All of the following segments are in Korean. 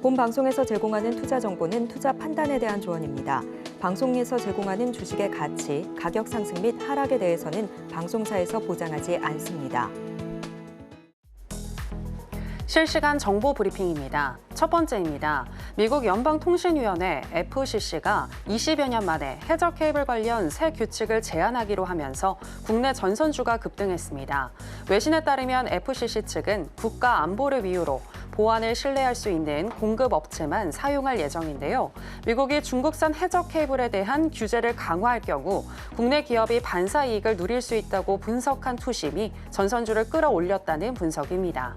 본 방송에서 제공하는 투자 정보는 투자 판단에 대한 조언입니다. 방송에서 제공하는 주식의 가치, 가격 상승 및 하락에 대해서는 방송사에서 보장하지 않습니다. 실시간 정보 브리핑입니다. 첫 번째입니다. 미국 연방통신위원회 FCC가 20여 년 만에 해저 케이블 관련 새 규칙을 제안하기로 하면서 국내 전선주가 급등했습니다. 외신에 따르면 FCC 측은 국가 안보를 이유로 보안을 신뢰할 수 있는 공급 업체만 사용할 예정인데요. 미국이 중국산 해저 케이블에 대한 규제를 강화할 경우 국내 기업이 반사 이익을 누릴 수 있다고 분석한 투심이 전선주를 끌어올렸다는 분석입니다.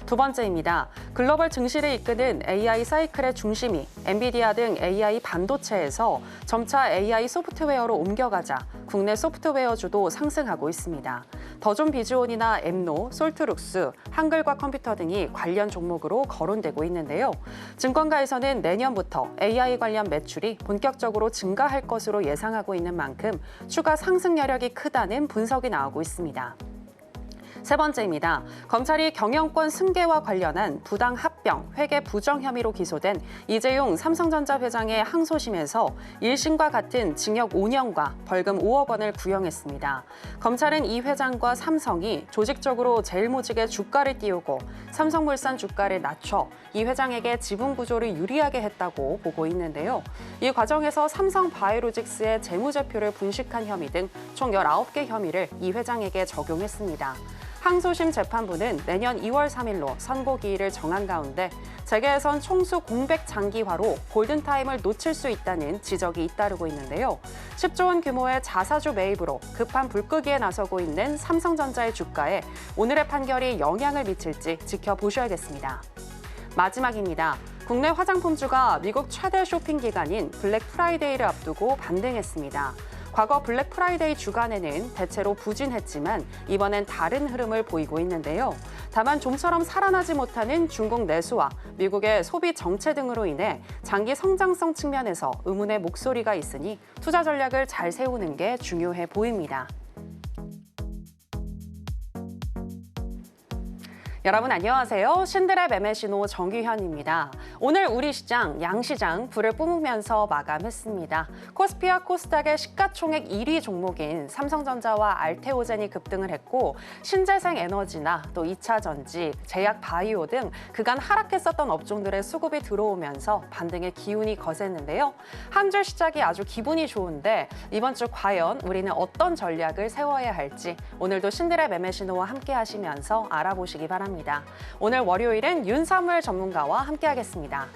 두 번째입니다. 글로벌 증시를 이끄는 AI 사이클의 중심이 엔비디아 등 AI 반도체에서 점차 AI 소프트웨어로 옮겨가자 국내 소프트웨어주도 상승하고 있습니다. 더존 비즈온이나 엠노, 솔트룩스, 한글과 컴퓨터 등이 관련 종목으로 거론되고 있는데요. 증권가에서는 내년부터 AI 관련 매출이 본격적으로 증가할 것으로 예상하고 있는 만큼 추가 상승 여력이 크다는 분석이 나오고 있습니다. 세 번째입니다. 검찰이 경영권 승계와 관련한 부당 합병, 회계 부정 혐의로 기소된 이재용 삼성전자 회장의 항소심에서 1심과 같은 징역 5년과 벌금 5억 원을 구형했습니다. 검찰은 이 회장과 삼성이 조직적으로 제일모직의 주가를 띄우고 삼성물산 주가를 낮춰 이 회장에게 지분 구조를 유리하게 했다고 보고 있는데요. 이 과정에서 삼성바이오로직스의 재무제표를 분식한 혐의 등 총 19개 혐의를 이 회장에게 적용했습니다. 항소심 재판부는 내년 2월 3일로 선고 기일을 정한 가운데 재계에선 총수 공백 장기화로 골든타임을 놓칠 수 있다는 지적이 잇따르고 있는데요. 10조 원 규모의 자사주 매입으로 급한 불끄기에 나서고 있는 삼성전자의 주가에 오늘의 판결이 영향을 미칠지 지켜보셔야겠습니다. 마지막입니다. 국내 화장품주가 미국 최대 쇼핑 기간인 블랙 프라이데이를 앞두고 반등했습니다. 과거 블랙 프라이데이 주간에는 대체로 부진했지만 이번엔 다른 흐름을 보이고 있는데요. 다만 좀처럼 살아나지 못하는 중국 내수와 미국의 소비 정체 등으로 인해 장기 성장성 측면에서 의문의 목소리가 있으니 투자 전략을 잘 세우는 게 중요해 보입니다. 여러분 안녕하세요. 신들의 매매 신호 정규현입니다. 오늘 우리 시장, 양시장 불을 뿜으면서 마감했습니다. 코스피와 코스닥의 시가총액 1위 종목인 삼성전자와 알테오젠이 급등을 했고 신재생 에너지나 또 2차 전지, 제약 바이오 등 그간 하락했었던 업종들의 수급이 들어오면서 반등의 기운이 거셌는데요. 한 주 시작이 아주 기분이 좋은데 이번 주 과연 우리는 어떤 전략을 세워야 할지 오늘도 신들의 매매 신호와 함께 하시면서 알아보시기 바랍니다. 오늘 월요일은 윤사무엘 전문가와 함께하겠습니다.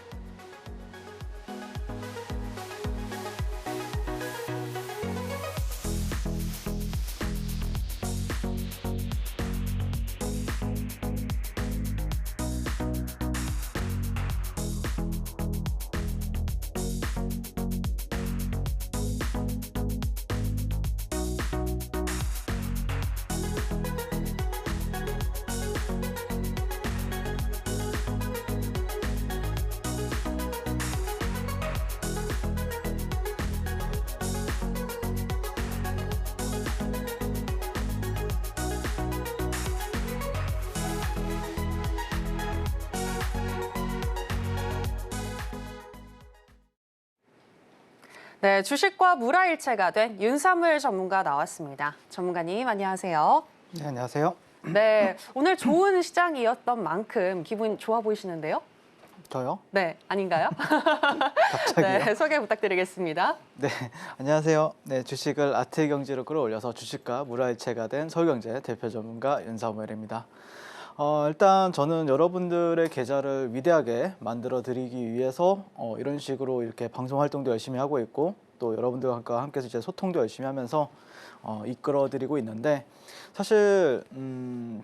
네, 주식과 물화일체가 된 윤사무엘 전문가 나왔습니다. 전문가님 안녕하세요. 네, 안녕하세요. 네, 오늘 좋은 시장이었던 만큼 기분 좋아 보이시는데요? 저요? 네, 아닌가요? 갑자기요? 네, 소개 부탁드리겠습니다. 네, 안녕하세요. 네, 주식을 아트의 경지로 끌어올려서 주식과 물화일체가 된 서울경제 대표 전문가 윤사무엘입니다. 일단 저는 여러분들의 계좌를 위대하게 만들어 드리기 위해서 이런 식으로 이렇게 방송 활동도 열심히 하고 있고 또 여러분들과 함께 이제 소통도 열심히 하면서 이끌어 드리고 있는데 사실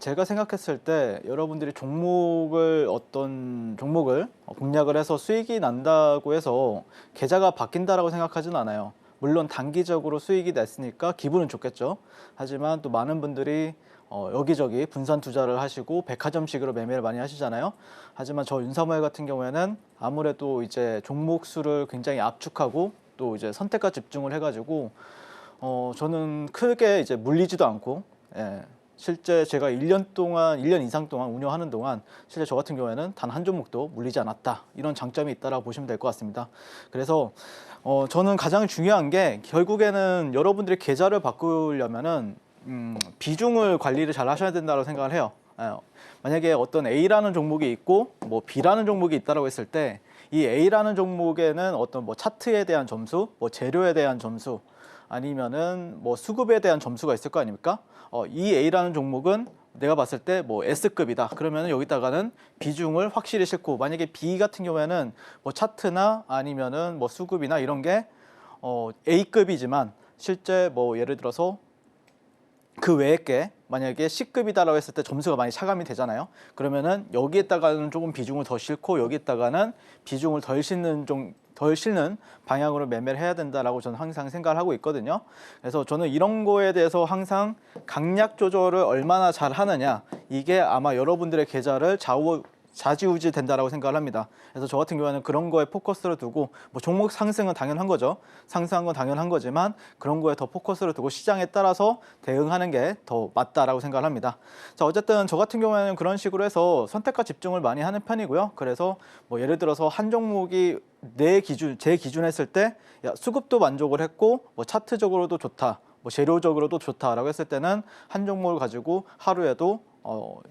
제가 생각했을 때 여러분들이 어떤 종목을 공략을 해서 수익이 난다고 해서 계좌가 바뀐다라고 생각하지는 않아요. 물론 단기적으로 수익이 냈으니까 기분은 좋겠죠. 하지만 또 많은 분들이 여기저기 분산 투자를 하시고 백화점식으로 매매를 많이 하시잖아요. 하지만 저 윤사무엘 같은 경우에는 아무래도 이제 종목 수를 굉장히 압축하고 또 이제 선택과 집중을 해가지고 저는 크게 이제 물리지도 않고 실제 제가 1년 이상 동안 운영하는 동안 실제 저 같은 경우에는 단 한 종목도 물리지 않았다. 이런 장점이 있다라고 보시면 될 것 같습니다. 그래서 저는 가장 중요한 게 결국에는 여러분들이 계좌를 바꾸려면은 비중을 관리를 잘 하셔야 된다고 생각을 해요. 만약에 어떤 A라는 종목이 있고 뭐 B라는 종목이 있다라고 했을 때 이 A라는 종목에는 어떤 뭐 차트에 대한 점수, 뭐 재료에 대한 점수, 아니면은 뭐 수급에 대한 점수가 있을 거 아닙니까? 이 A라는 종목은 내가 봤을 때 뭐 S급이다. 그러면은 여기다가는 비중을 확실히 싣고, 만약에 B 같은 경우에는 뭐 차트나 아니면은 뭐 수급이나 이런 게 A급이지만 실제 뭐 예를 들어서 그 외의 게 만약에 C급이다라고 했을 때 점수가 많이 차감이 되잖아요. 그러면은 여기에다가는 조금 비중을 더 싣고 여기에다가는 비중을 덜 싣는 방향으로 매매를 해야 된다라고 저는 항상 생각을 하고 있거든요. 그래서 저는 이런 거에 대해서 항상 강약 조절을 얼마나 잘 하느냐, 이게 아마 여러분들의 계좌를 좌지우지 된다라고 생각을 합니다. 그래서 저 같은 경우에는 그런 거에 포커스를 두고, 뭐 종목 상승은 당연한 거죠. 상승한 건 당연한 거지만 그런 거에 더 포커스를 두고 시장에 따라서 대응하는 게 더 맞다라고 생각을 합니다. 자, 어쨌든 저 같은 경우에는 그런 식으로 해서 선택과 집중을 많이 하는 편이고요. 그래서 뭐 예를 들어서 한 종목이 제 기준 했을 때 수급도 만족을 했고 뭐 차트적으로도 좋다, 뭐 재료적으로도 좋다라고 했을 때는 한 종목을 가지고 하루에도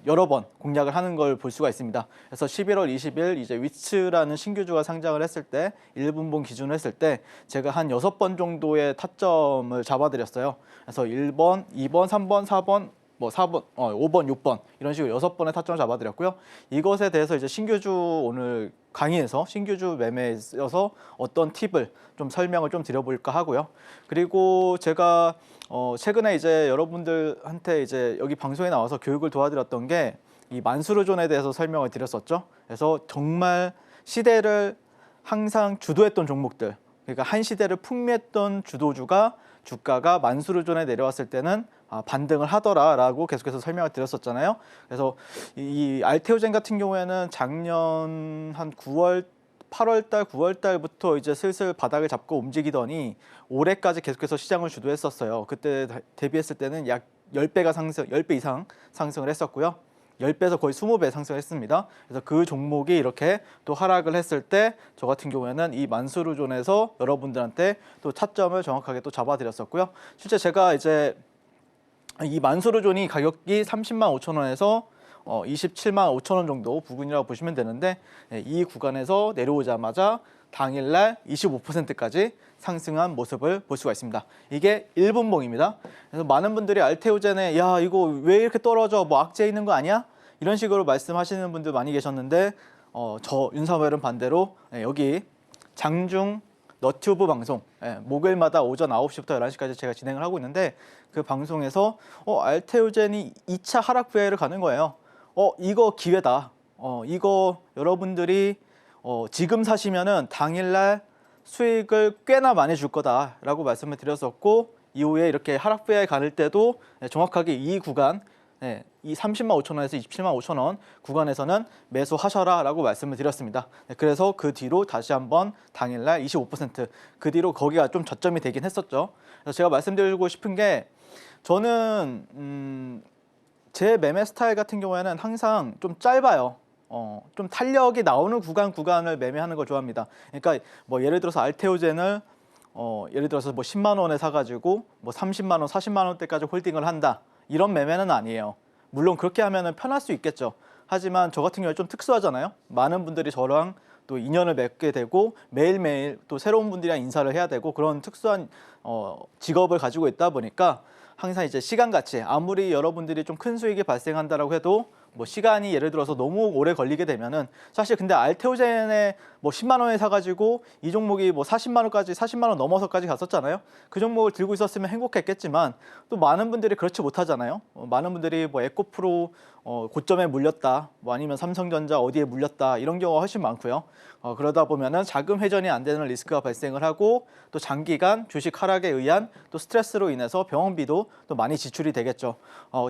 여러 번 공략을 하는 걸 볼 수가 있습니다. 그래서 11월 20일 이제 위츠라는 신규주가 상장을 했을 때 1분봉 기준으로 했을 때 제가 한 6번 정도의 타점을 잡아드렸어요. 그래서 1번, 2번, 3번, 4번, 뭐 4번, 5번, 6번 이런 식으로 6번의 타점을 잡아드렸고요. 이것에 대해서 이제 신규주 오늘 강의에서 신규주 매매에 있어서 어떤 팁을 좀 설명을 좀 드려볼까 하고요. 그리고 제가 최근에 이제 여러분들한테 이제 여기 방송에 나와서 교육을 도와드렸던 게 이 만수르존에 대해서 설명을 드렸었죠. 그래서 정말 시대를 항상 주도했던 종목들, 그러니까 한 시대를 풍미했던 주가가 만수르존에 내려왔을 때는 반등을 하더라라고 계속해서 설명을 드렸었잖아요. 그래서 이 알테오젠 같은 경우에는 작년 한 8월 달, 9월 달부터 이제 슬슬 바닥을 잡고 움직이더니 올해까지 계속해서 시장을 주도했었어요. 그때 대비했을 때는 약 10배 이상 상승을 했었고요. 10배에서 거의 20배 상승했습니다. 그래서 그 종목이 이렇게 또 하락을 했을 때 저 같은 경우에는 이 만수르존에서 여러분들한테 또 차점을 정확하게 또 잡아드렸었고요. 실제 제가 이제 이 만수르존이 가격이 30만 5천 원에서 27만 5천 원 정도 부근이라고 보시면 되는데, 이 구간에서 내려오자마자 당일날 25%까지 상승한 모습을 볼 수가 있습니다. 이게 1분봉입니다. 그래서 많은 분들이 알테오젠에 야 이거 왜 이렇게 떨어져, 뭐 악재 있는 거 아니야? 이런 식으로 말씀하시는 분들 많이 계셨는데 저 윤사모엘은 반대로 여기 장중 너튜브 방송 목요일마다 오전 9시부터 11시까지 제가 진행을 하고 있는데, 그 방송에서 알테오젠이 2차 하락 부회를 가는 거예요. 이거 기회다. 이거 여러분들이 지금 사시면은 당일날 수익을 꽤나 많이 줄 거다라고 말씀을 드렸었고, 이후에 이렇게 하락 부회에 갈 때도 정확하게 이 구간, 이 30만 5천 원에서 27만 5천 원 구간에서는 매수하셔라라고 말씀을 드렸습니다. 그래서 그 뒤로 다시 한번 당일날 25%, 그 뒤로 거기가 좀 저점이 되긴 했었죠. 그래서 제가 말씀드리고 싶은 게, 저는 제 매매 스타일 같은 경우에는 항상 좀 짧아요. 좀 탄력이 나오는 구간을 매매하는 걸 좋아합니다. 그러니까 뭐 예를 들어서 알테오젠을 예를 들어서 뭐 10만 원에 사가지고 뭐 30만 원, 40만 원대까지 홀딩을 한다, 이런 매매는 아니에요. 물론 그렇게 하면은 편할 수 있겠죠. 하지만 저 같은 경우에 좀 특수하잖아요. 많은 분들이 저랑 또 인연을 맺게 되고 매일매일 또 새로운 분들이랑 인사를 해야 되고 그런 특수한 직업을 가지고 있다 보니까 항상 이제 시간 가치, 아무리 여러분들이 좀 큰 수익이 발생한다라고 해도 뭐 시간이 예를 들어서 너무 오래 걸리게 되면은, 사실 근데 알테오젠에 뭐 10만 원에 사가지고 이 종목이 뭐 40만 원 넘어서까지 갔었잖아요. 그 종목을 들고 있었으면 행복했겠지만 또 많은 분들이 그렇지 못하잖아요. 많은 분들이 뭐 에코프로 고점에 물렸다, 뭐 아니면 삼성전자 어디에 물렸다, 이런 경우가 훨씬 많고요. 그러다 보면은 자금 회전이 안 되는 리스크가 발생을 하고, 또 장기간 주식 하락에 의한 또 스트레스로 인해서 병원비도 또 많이 지출이 되겠죠.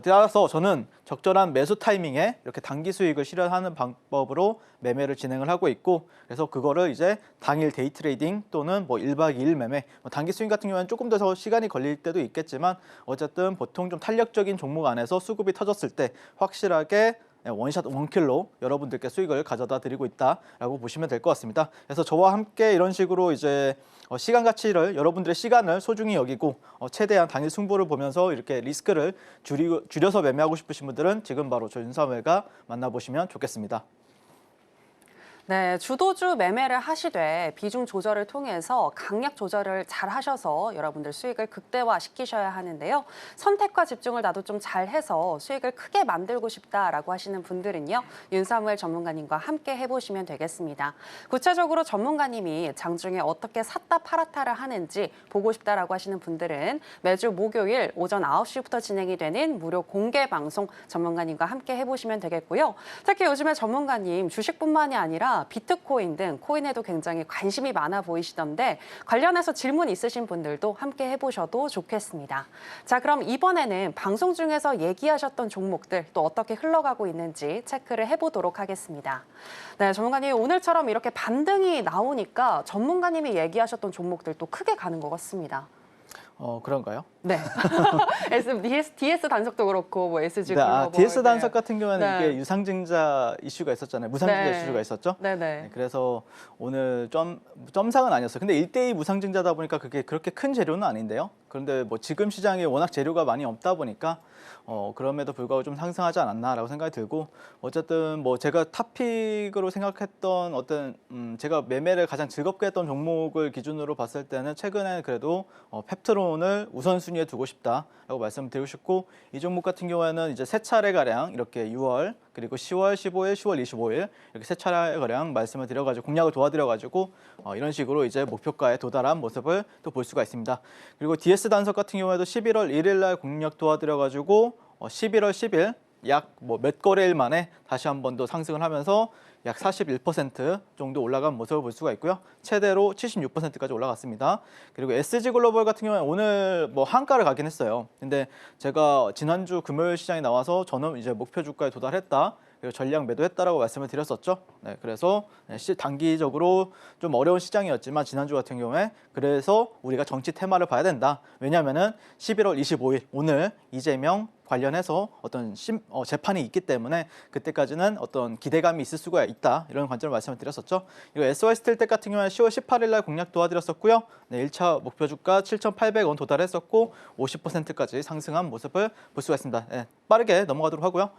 따라서 저는 적절한 매수 타이밍에 이렇게 단기 수익을 실현하는 방법으로 매매를 진행을 하고 있고, 그래서 그래서 그거를 이제 당일 데이 트레이딩 또는 뭐 1박 2일 매매, 단기 스윙 같은 경우에는 조금 더 시간이 걸릴 때도 있겠지만 어쨌든 보통 좀 탄력적인 종목 안에서 수급이 터졌을 때 확실하게 원샷 원킬로 여러분들께 수익을 가져다 드리고 있다라고 보시면 될 것 같습니다. 그래서 저와 함께 이런 식으로 이제 시간 가치를 여러분들의 시간을 소중히 여기고 최대한 당일 승부를 보면서 이렇게 리스크를 줄여서 매매하고 싶으신 분들은 지금 바로 저 윤사무엘과 만나보시면 좋겠습니다. 네, 주도주 매매를 하시되 비중 조절을 통해서 강약 조절을 잘 하셔서 여러분들 수익을 극대화시키셔야 하는데요. 선택과 집중을 나도 좀 잘해서 수익을 크게 만들고 싶다라고 하시는 분들은요. 윤사무엘 전문가님과 함께 해보시면 되겠습니다. 구체적으로 전문가님이 장중에 어떻게 샀다 팔았다를 하는지 보고 싶다라고 하시는 분들은 매주 목요일 오전 9시부터 진행이 되는 무료 공개 방송 전문가님과 함께 해보시면 되겠고요. 특히 요즘에 전문가님 주식뿐만이 아니라 비트코인 등 코인에도 굉장히 관심이 많아 보이시던데 관련해서 질문 있으신 분들도 함께 해보셔도 좋겠습니다. 자, 그럼 이번에는 방송 중에서 얘기하셨던 종목들 또 어떻게 흘러가고 있는지 체크를 해보도록 하겠습니다. 네, 전문가님 오늘처럼 이렇게 반등이 나오니까 전문가님이 얘기하셨던 종목들 또 크게 가는 것 같습니다. 그런가요? 네. DS 단속도 그렇고 뭐 SG 글로벌. DS 단속 같은 경우에는 네. 이게 유상증자 이슈가 있었잖아요. 무상증자 네. 이슈가 있었죠. 네네. 네, 그래서 오늘 점상은 아니었어요. 근데 1대2 무상증자다 보니까 그게 그렇게 큰 재료는 아닌데요. 그런데 뭐 지금 시장에 워낙 재료가 많이 없다 보니까 그럼에도 불구하고 좀 상승하지 않았나라고 생각이 들고 어쨌든 뭐 제가 탑픽으로 생각했던 어떤 제가 매매를 가장 즐겁게 했던 종목을 기준으로 봤을 때는 최근에 그래도 펩트론을 우선순위에 두고 싶다라고 말씀드리고 싶고 이 종목 같은 경우에는 이제 세 차례가량 이렇게 6월 그리고 10월 15일, 10월 25일 이렇게 세 차례가량 말씀을 드려가지고 공략을 도와드려가지고 이런 식으로 이제 목표가에 도달한 모습을 또 볼 수가 있습니다. 그리고 DS 단속 같은 경우에도 11월 1일 날 공략 도와드려가지고 11월 10일 약 뭐 몇 거래일 만에 다시 한 번 더 상승을 하면서 약 41% 정도 올라간 모습을 볼 수가 있고요. 최대로 76%까지 올라갔습니다. 그리고 SG 글로벌 같은 경우는 오늘 뭐 한가를 가긴 했어요. 근데 제가 지난주 금요일 시장에 나와서 저는 이제 목표 주가에 도달했다. 그리고 전량 매도했다라고 말씀을 드렸었죠. 네, 그래서 단기적으로 좀 어려운 시장이었지만 지난주 같은 경우에 그래서 우리가 정치 테마를 봐야 된다. 왜냐하면은 11월 25일 오늘 이재명 관련해서 어떤 재판이 있기 때문에 그때까지는 어떤 기대감이 있을 수가 있다. 이런 관점을 말씀을 드렸었죠. 그리고 SY스틸텍 같은 경우는 10월 18일 날 공략 도와드렸었고요. 네, 1차 목표 주가 7,800원 도달했었고 50%까지 상승한 모습을 볼 수가 있습니다. 네, 빠르게 넘어가도록 하고요.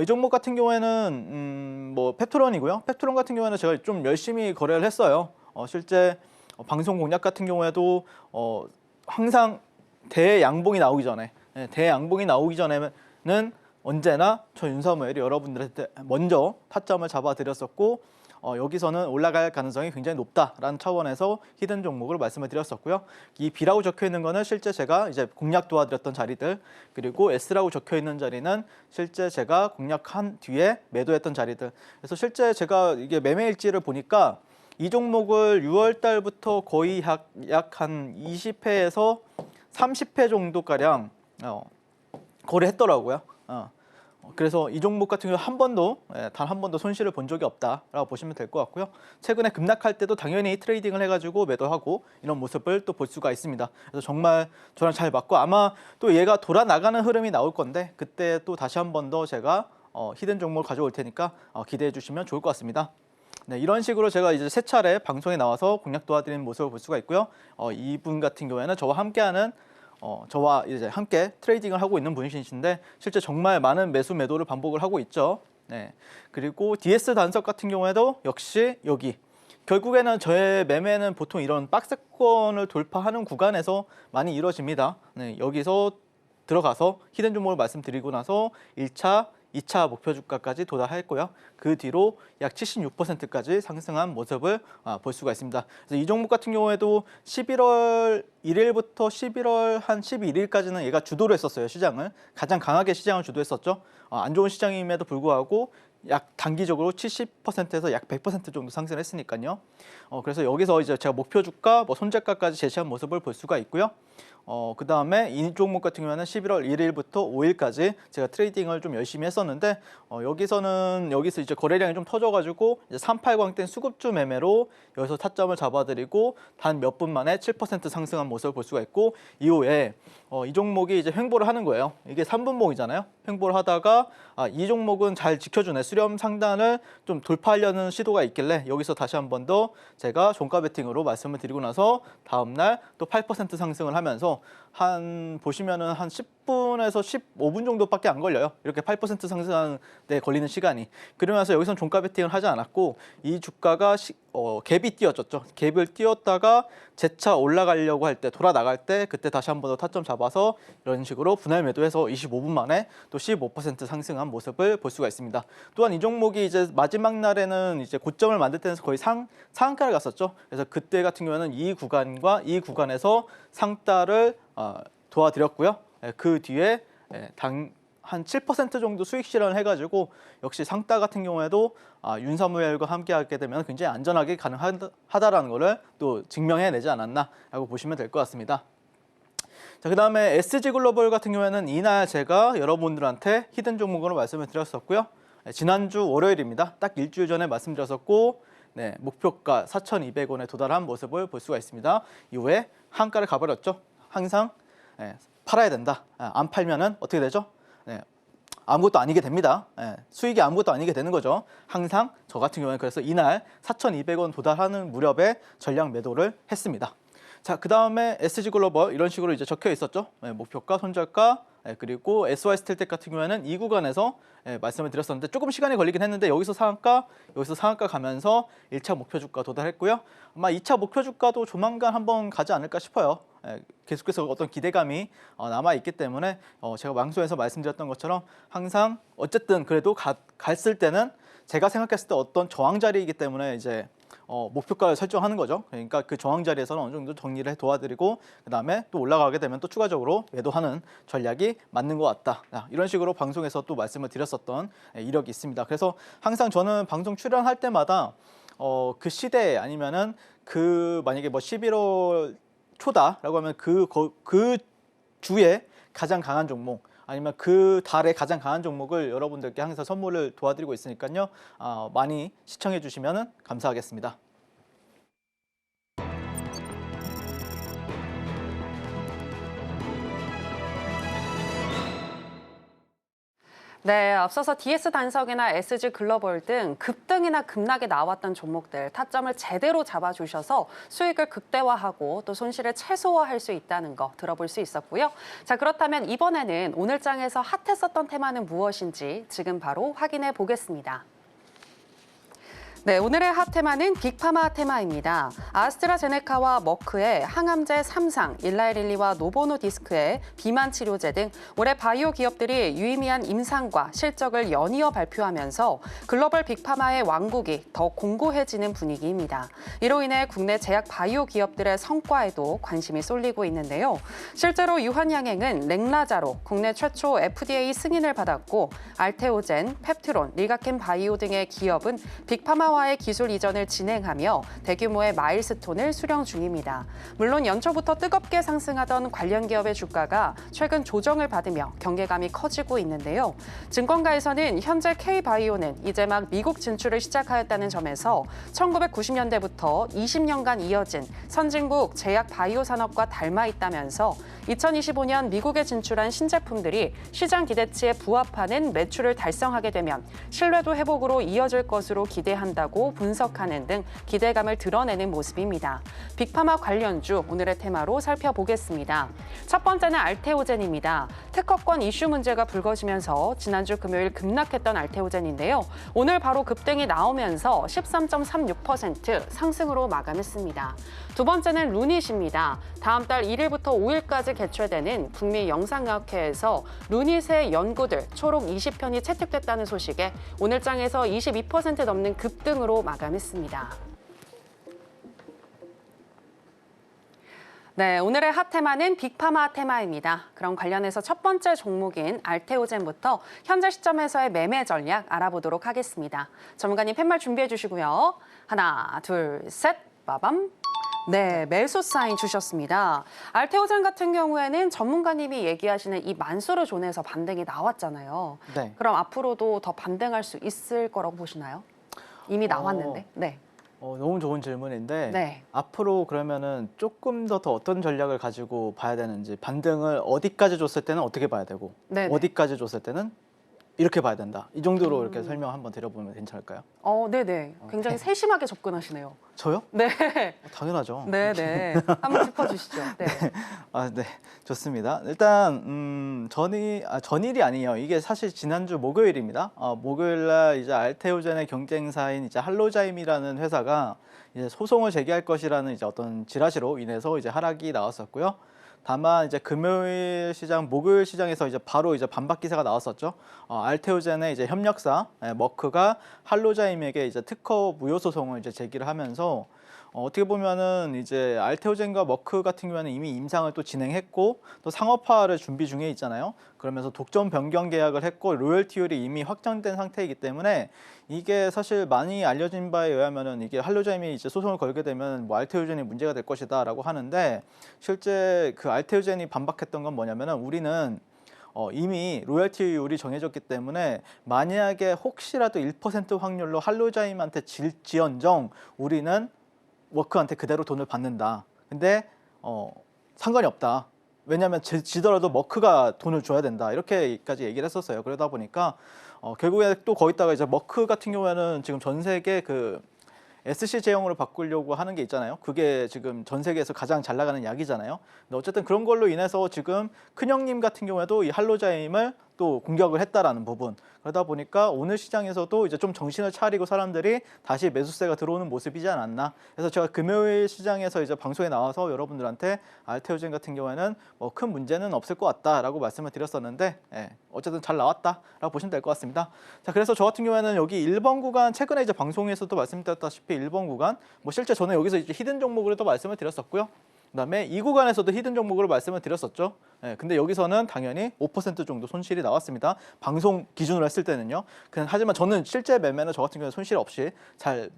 이 종목 같은 경우에는 뭐 펩트론이고요. 펩트론 같은 경우에는 제가 좀 열심히 거래를 했어요. 실제 방송 공략 같은 경우에도 항상 대양봉이 나오기 전에 대양봉이 나오기 전에는 언제나 저 윤사무엘이 여러분들한테 먼저 타점을 잡아드렸었고 여기서는 올라갈 가능성이 굉장히 높다라는 차원에서 히든 종목을 말씀을 드렸었고요. 이 B라고 적혀 있는 거는 실제 제가 이제 공략 도와드렸던 자리들 그리고 S라고 적혀 있는 자리는 실제 제가 공략한 뒤에 매도했던 자리들. 그래서 실제 제가 이게 매매 일지를 보니까 이 종목을 6월 달부터 거의 약 한 20회에서 30회 정도가량 거래했더라고요. 그래서 이 종목 같은 경우 단 한 번도 손실을 본 적이 없다라고 보시면 될 것 같고요. 최근에 급락할 때도 당연히 트레이딩을 해가지고 매도하고 이런 모습을 또 볼 수가 있습니다. 그래서 정말 저랑 잘 맞고 아마 또 얘가 돌아 나가는 흐름이 나올 건데 그때 또 다시 한 번 더 제가 히든 종목을 가져올 테니까 기대해 주시면 좋을 것 같습니다. 네, 이런 식으로 제가 이제 세 차례 방송에 나와서 공략 도와드리는 모습을 볼 수가 있고요. 이분 같은 경우에는 저와 함께하는 저와 이제 함께 트레이딩을 하고 있는 분이신데 실제 정말 많은 매도를 반복을 하고 있죠. 네. 그리고 DS 단속 같은 경우에도 역시 여기 결국에는 저의 매매는 보통 이런 박스권을 돌파하는 구간에서 많이 이루어집니다. 네, 여기서 들어가서 히든 종목을 말씀드리고 나서 1차, 2차 목표 주가까지 도달했고요. 그 뒤로 약 76%까지 상승한 모습을 볼 수가 있습니다. 그래서 이 종목 같은 경우에도 11월 1일부터 11월 한 11일까지는 얘가 주도를 했었어요. 시장을. 가장 강하게 시장을 주도했었죠. 안 좋은 시장임에도 불구하고 약 단기적으로 70%에서 약 100% 정도 상승을 했으니까요. 그래서 여기서 이제 제가 목표 주가, 손절가까지 제시한 모습을 볼 수가 있고요. 그다음에 이 종목 같은 경우에는 11월 1일부터 5일까지 제가 트레이딩을 좀 열심히 했었는데 여기서 이제 거래량이 좀 터져가지고 이제 38광땡 수급주 매매로 여기서 타점을 잡아드리고 단 몇 분 만에 7% 상승한 모습을 볼 수가 있고 이후에 이 종목이 이제 횡보를 하는 거예요. 이게 3분봉이잖아요. 횡보를 하다가 이 종목은 잘 지켜주네. 수렴 상단을 좀 돌파하려는 시도가 있길래 여기서 다시 한 번 더 제가 종가 베팅으로 말씀을 드리고 나서 다음날 또 8% 상승을 하면서 보시면은 한 10분에서 15분 정도밖에 안 걸려요. 이렇게 8% 상승하는 데 걸리는 시간이. 그러면서 여기서는 종가 베팅을 하지 않았고 이 주가가 갭이 띄어졌죠. 갭을 띄었다가 재차 올라가려고 할 때 돌아 나갈 때 그때 다시 한 번 더 타점 잡아서 이런 식으로 분할 매도해서 25분 만에 또 15% 상승한 모습을 볼 수가 있습니다. 또한 이 종목이 이제 마지막 날에는 이제 고점을 만들 때는 거의 상한가를 갔었죠. 그래서 그때 같은 경우에는 이 구간과 이 구간에서 상따를 도와드렸고요. 그 뒤에 한 7% 정도 수익 실현을 해가지고 역시 상따 같은 경우에도 윤사무엘과 함께하게 되면 굉장히 안전하게 가능하다라는 것을 또 증명해내지 않았나라고 보시면 될 것 같습니다. 자, 그다음에 SG글로벌 같은 경우에는 이날 제가 여러분들한테 히든 종목으로 말씀을 드렸었고요. 지난주 월요일입니다. 딱 일주일 전에 말씀드렸었고 목표가 4,200원에 도달한 모습을 볼 수가 있습니다. 이후에 한가를 가버렸죠. 항상 팔아야 된다. 안 팔면은 어떻게 되죠? 아무것도 아니게 됩니다. 수익이 아무것도 아니게 되는 거죠. 항상 저 같은 경우는 그래서 이날 4,200원 도달하는 무렵에 전량 매도를 했습니다. 자, 그 다음에 SG글로벌 이런 식으로 이제 적혀 있었죠. 목표가, 손절가, 그리고 SY스틸텍 같은 경우에는 이 구간에서 말씀을 드렸었는데 조금 시간이 걸리긴 했는데 여기서 상한가 가면서 1차 목표 주가 도달했고요. 아마 2차 목표 주가도 조만간 한번 가지 않을까 싶어요. 계속해서 어떤 기대감이 남아있기 때문에 제가 방송에서 말씀드렸던 것처럼 항상 어쨌든 그래도 갔을 때는 제가 생각했을 때 어떤 저항 자리이기 때문에 이제 목표가를 설정하는 거죠. 그러니까 그 저항 자리에서는 어느 정도 정리를 해 도와드리고 그다음에 또 올라가게 되면 또 추가적으로 매도하는 전략이 맞는 것 같다. 이런 식으로 방송에서 또 말씀을 드렸었던 이력이 있습니다. 그래서 항상 저는 방송 출연할 때마다 그 시대에 아니면은 만약에 뭐 11월 초다라고 하면 그 주에 가장 강한 종목 아니면 그 달에 가장 강한 종목을 여러분들께 항상 선물을 도와드리고 있으니까요. 많이 시청해 주시면 감사하겠습니다. 네, 앞서서 DS 단석이나 SG 글로벌 등 급등이나 급락이 나왔던 종목들 타점을 제대로 잡아주셔서 수익을 극대화하고 또 손실을 최소화할 수 있다는 거 들어볼 수 있었고요. 자, 그렇다면 이번에는 오늘 장에서 핫했었던 테마는 무엇인지 지금 바로 확인해 보겠습니다. 네, 오늘의 핫테마는 빅파마 테마입니다. 아스트라제네카와 머크의 항암제 3상, 일라이릴리와 노보노디스크의 비만 치료제 등 올해 바이오 기업들이 유의미한 임상과 실적을 연이어 발표하면서 글로벌 빅파마의 왕국이 더 공고해지는 분위기입니다. 이로 인해 국내 제약 바이오 기업들의 성과에도 관심이 쏠리고 있는데요. 실제로 유한양행은 랭라자로 국내 최초 FDA 승인을 받았고 알테오젠, 펩트론, 리가켄 바이오 등의 기업은 빅파마 와의 기술 이전을 진행하며 대규모의 마일스톤을 수령 중입니다. 물론 연초부터 뜨겁게 상승하던 관련 기업의 주가가 최근 조정을 받으며 경계감이 커지고 있는데요. 증권가에서는 현재 K바이오는 이제 막 미국 진출을 시작하였다는 점에서 1990년대부터 20년간 이어진 선진국 제약 바이오 산업과 닮아 있다면서 2025년 미국에 진출한 신제품들이 시장 기대치에 부합하는 매출을 달성하게 되면 신뢰도 회복으로 이어질 것으로 기대한다고 분석하는 등 기대감을 드러내는 모습입니다. 빅파마 관련주 오늘의 테마로 살펴보겠습니다. 첫 번째는 알테오젠입니다. 특허권 이슈 문제가 불거지면서 지난주 금요일 급락했던 알테오젠인데요. 오늘 바로 급등이 나오면서 13.36% 상승으로 마감했습니다. 두 번째는 루닛입니다. 다음 달 1일부터 5일까지 개최되는 북미 영상의학회에서 루닛의 연구들 초록 20편이 채택됐다는 소식에 오늘 장에서 22% 넘는 급등으로 마감했습니다. 네, 오늘의 핫테마는 빅파마 테마입니다. 그럼 관련해서 첫 번째 종목인 알테오젠부터 현재 시점에서의 매매 전략 알아보도록 하겠습니다. 전문가님 팻말 준비해 주시고요. 하나, 둘, 셋, 빠밤. 네, 매수 사인 주셨습니다. 알테오젠 같은 경우에는 전문가님이 얘기하시는 이 만수르 존에서 반등이 나왔잖아요. 네. 그럼 앞으로도 더 반등할 수 있을 거라고 보시나요? 이미 나왔는데. 네. 너무 좋은 질문인데 네. 앞으로 그러면은 조금 더 어떤 전략을 가지고 봐야 되는지 반등을 어디까지 줬을 때는 어떻게 봐야 되고 네네. 어디까지 줬을 때는 이렇게 봐야 된다. 이 정도로 이렇게 설명 한번 드려보면 괜찮을까요? 네네. 굉장히 세심하게 접근하시네요. 저요? 네. 당연하죠. 네네. 한번 짚어주시죠. 네. 네, 좋습니다. 일단 전일이 아니에요. 이게 사실 지난주 목요일입니다. 목요일날 이제 알테오젠의 경쟁사인 이제 할로자임이라는 회사가 이제 소송을 제기할 것이라는 이제 어떤 지라시로 인해서 이제 하락이 나왔었고요. 다만 이제 금요일 시장, 목요일 시장에서 이제 바로 이제 반박 기사가 나왔었죠. 알테오젠의 이제 협력사 머크가 할로자임에게 이제 특허 무효 소송을 이제 제기를 하면서 어떻게 보면은 이제 알테오젠과 머크 같은 경우에는 이미 임상을 또 진행했고 또 상업화를 준비 중에 있잖아요. 그러면서 독점 변경 계약을 했고 로열티율이 이미 확정된 상태이기 때문에 이게 사실 많이 알려진 바에 의하면은 이게 할로자임이 이제 소송을 걸게 되면 뭐 알테오젠이 문제가 될 것이다라고 하는데 실제 그 알테오젠이 반박했던 건 뭐냐면은 우리는 이미 로열티율이 정해졌기 때문에 만약에 혹시라도 1% 확률로 할로자임한테 질지언정 우리는 워크한테 그대로 돈을 받는다. 근데 상관이 없다. 왜냐하면 지더라도 머크가 돈을 줘야 된다. 이렇게까지 얘기를 했었어요. 그러다 보니까 결국에 또 거기다가 이제 머크 같은 경우에는 지금 전 세계 그 SC 제형으로 바꾸려고 하는 게 있잖아요. 그게 지금 전 세계에서 가장 잘 나가는 약이잖아요. 근데 어쨌든 그런 걸로 인해서 지금 큰형님 같은 경우에도 이 할로자임을 또 공격을 했다라는 부분. 그러다 보니까 오늘 시장에서도 이제 좀 정신을 차리고 사람들이 다시 매수세가 들어오는 모습이지 않았나. 그래서 제가 금요일 시장에서 이제 방송에 나와서 여러분들한테 알테오젠 같은 경우에는 뭐 큰 문제는 없을 것 같다라고 말씀을 드렸었는데 어쨌든 잘 나왔다라고 보시면 될 것 같습니다. 자, 그래서 저 같은 경우에는 여기 1번 구간 최근에 이제 방송에서도 말씀드렸다시피 1번 구간 뭐 실제 저는 여기서 이제 히든 종목으로 또 말씀을 드렸었고요. 그다음에 이 구간에서도 히든 종목으로 말씀을 드렸었죠. 근데 여기서는 당연히 5% 정도 손실이 나왔습니다. 방송 기준으로 했을 때는요. 하지만 저는 실제 매매는 저 같은 경우는 손실 없이 잘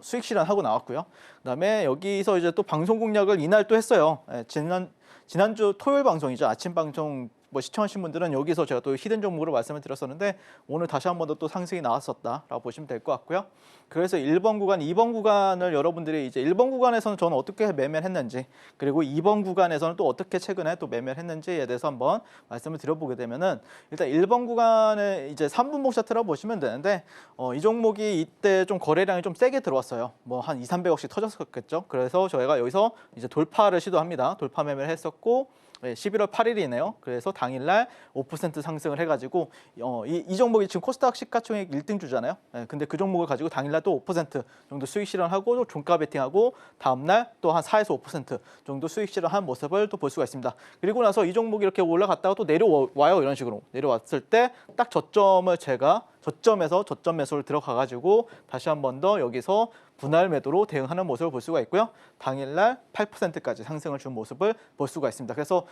수익 실현하고 나왔고요. 그다음에 여기서 이제 또 방송 공략을 이날 또 했어요. 지난주 토요일 방송이죠. 아침 방송 뭐 시청하신 분들은 여기서 제가 또 히든 종목으로 말씀을 드렸었는데 오늘 다시 한 번 더 또 상승이 나왔었다라고 보시면 될 것 같고요. 그래서 1번 구간, 2번 구간을 여러분들이 이제 1번 구간에서는 저는 어떻게 매매를 했는지 그리고 2번 구간에서는 또 어떻게 최근에 또 매매를 했는지에 대해서 한번 말씀을 드려보게 되면은 일단 1번 구간에 이제 3분목 차트라고 보시면 되는데 이 종목이 이때 좀 거래량이 좀 세게 들어왔어요. 뭐 한 200~300억씩 터졌었겠죠. 그래서 저희가 여기서 이제 돌파를 시도합니다. 돌파 매매를 했었고 11월 8일이네요. 그래서 당일날 5% 상승을 해가지고 이 종목이 지금 코스닥 시가총액 1등 주잖아요. 근데 그 종목을 가지고 당일날 또 5% 정도 수익 실현하고 종가 베팅하고 다음날 또 한 4에서 5% 정도 수익 실현한 모습을 또 볼 수가 있습니다. 그리고 나서 이 종목이 이렇게 올라갔다가 또 내려와요. 이런 식으로 내려왔을 때 딱 저점을 제가 저점에서 저점 매수를 들어가가지고 다시 한 번 더 여기서 분할 매도로 대응하는 모습을 볼 수가 있고요. 당일날 8%까지 상승을 준 모습을 볼 수가 있습니다. 그래서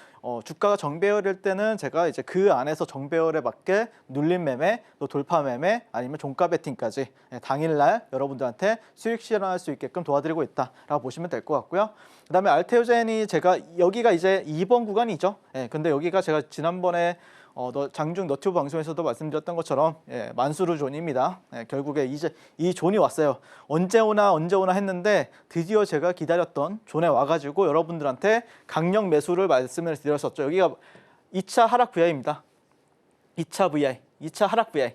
주가가 정배열일 때는 제가 이제 그 안에서 정배열에 맞게 눌림 매매, 또 돌파 매매, 아니면 종가 베팅까지 당일날 여러분들한테 수익 실현할 수 있게끔 도와드리고 있다라고 보시면 될 것 같고요. 그다음에 알테오젠이 제가 여기가 이제 2번 구간이죠. 근데 여기가 제가 지난번에 장중 너튜브 방송에서도 말씀드렸던 것처럼 만수르 존입니다. 결국에 이제 이 존이 왔어요. 언제 오나 했는데 드디어 제가 기다렸던 존에 와가지고 여러분들한테 강력 매수를 말씀을 드렸었죠. 여기가 2차 하락 VI입니다. 2차 VI, 2차 하락 VI.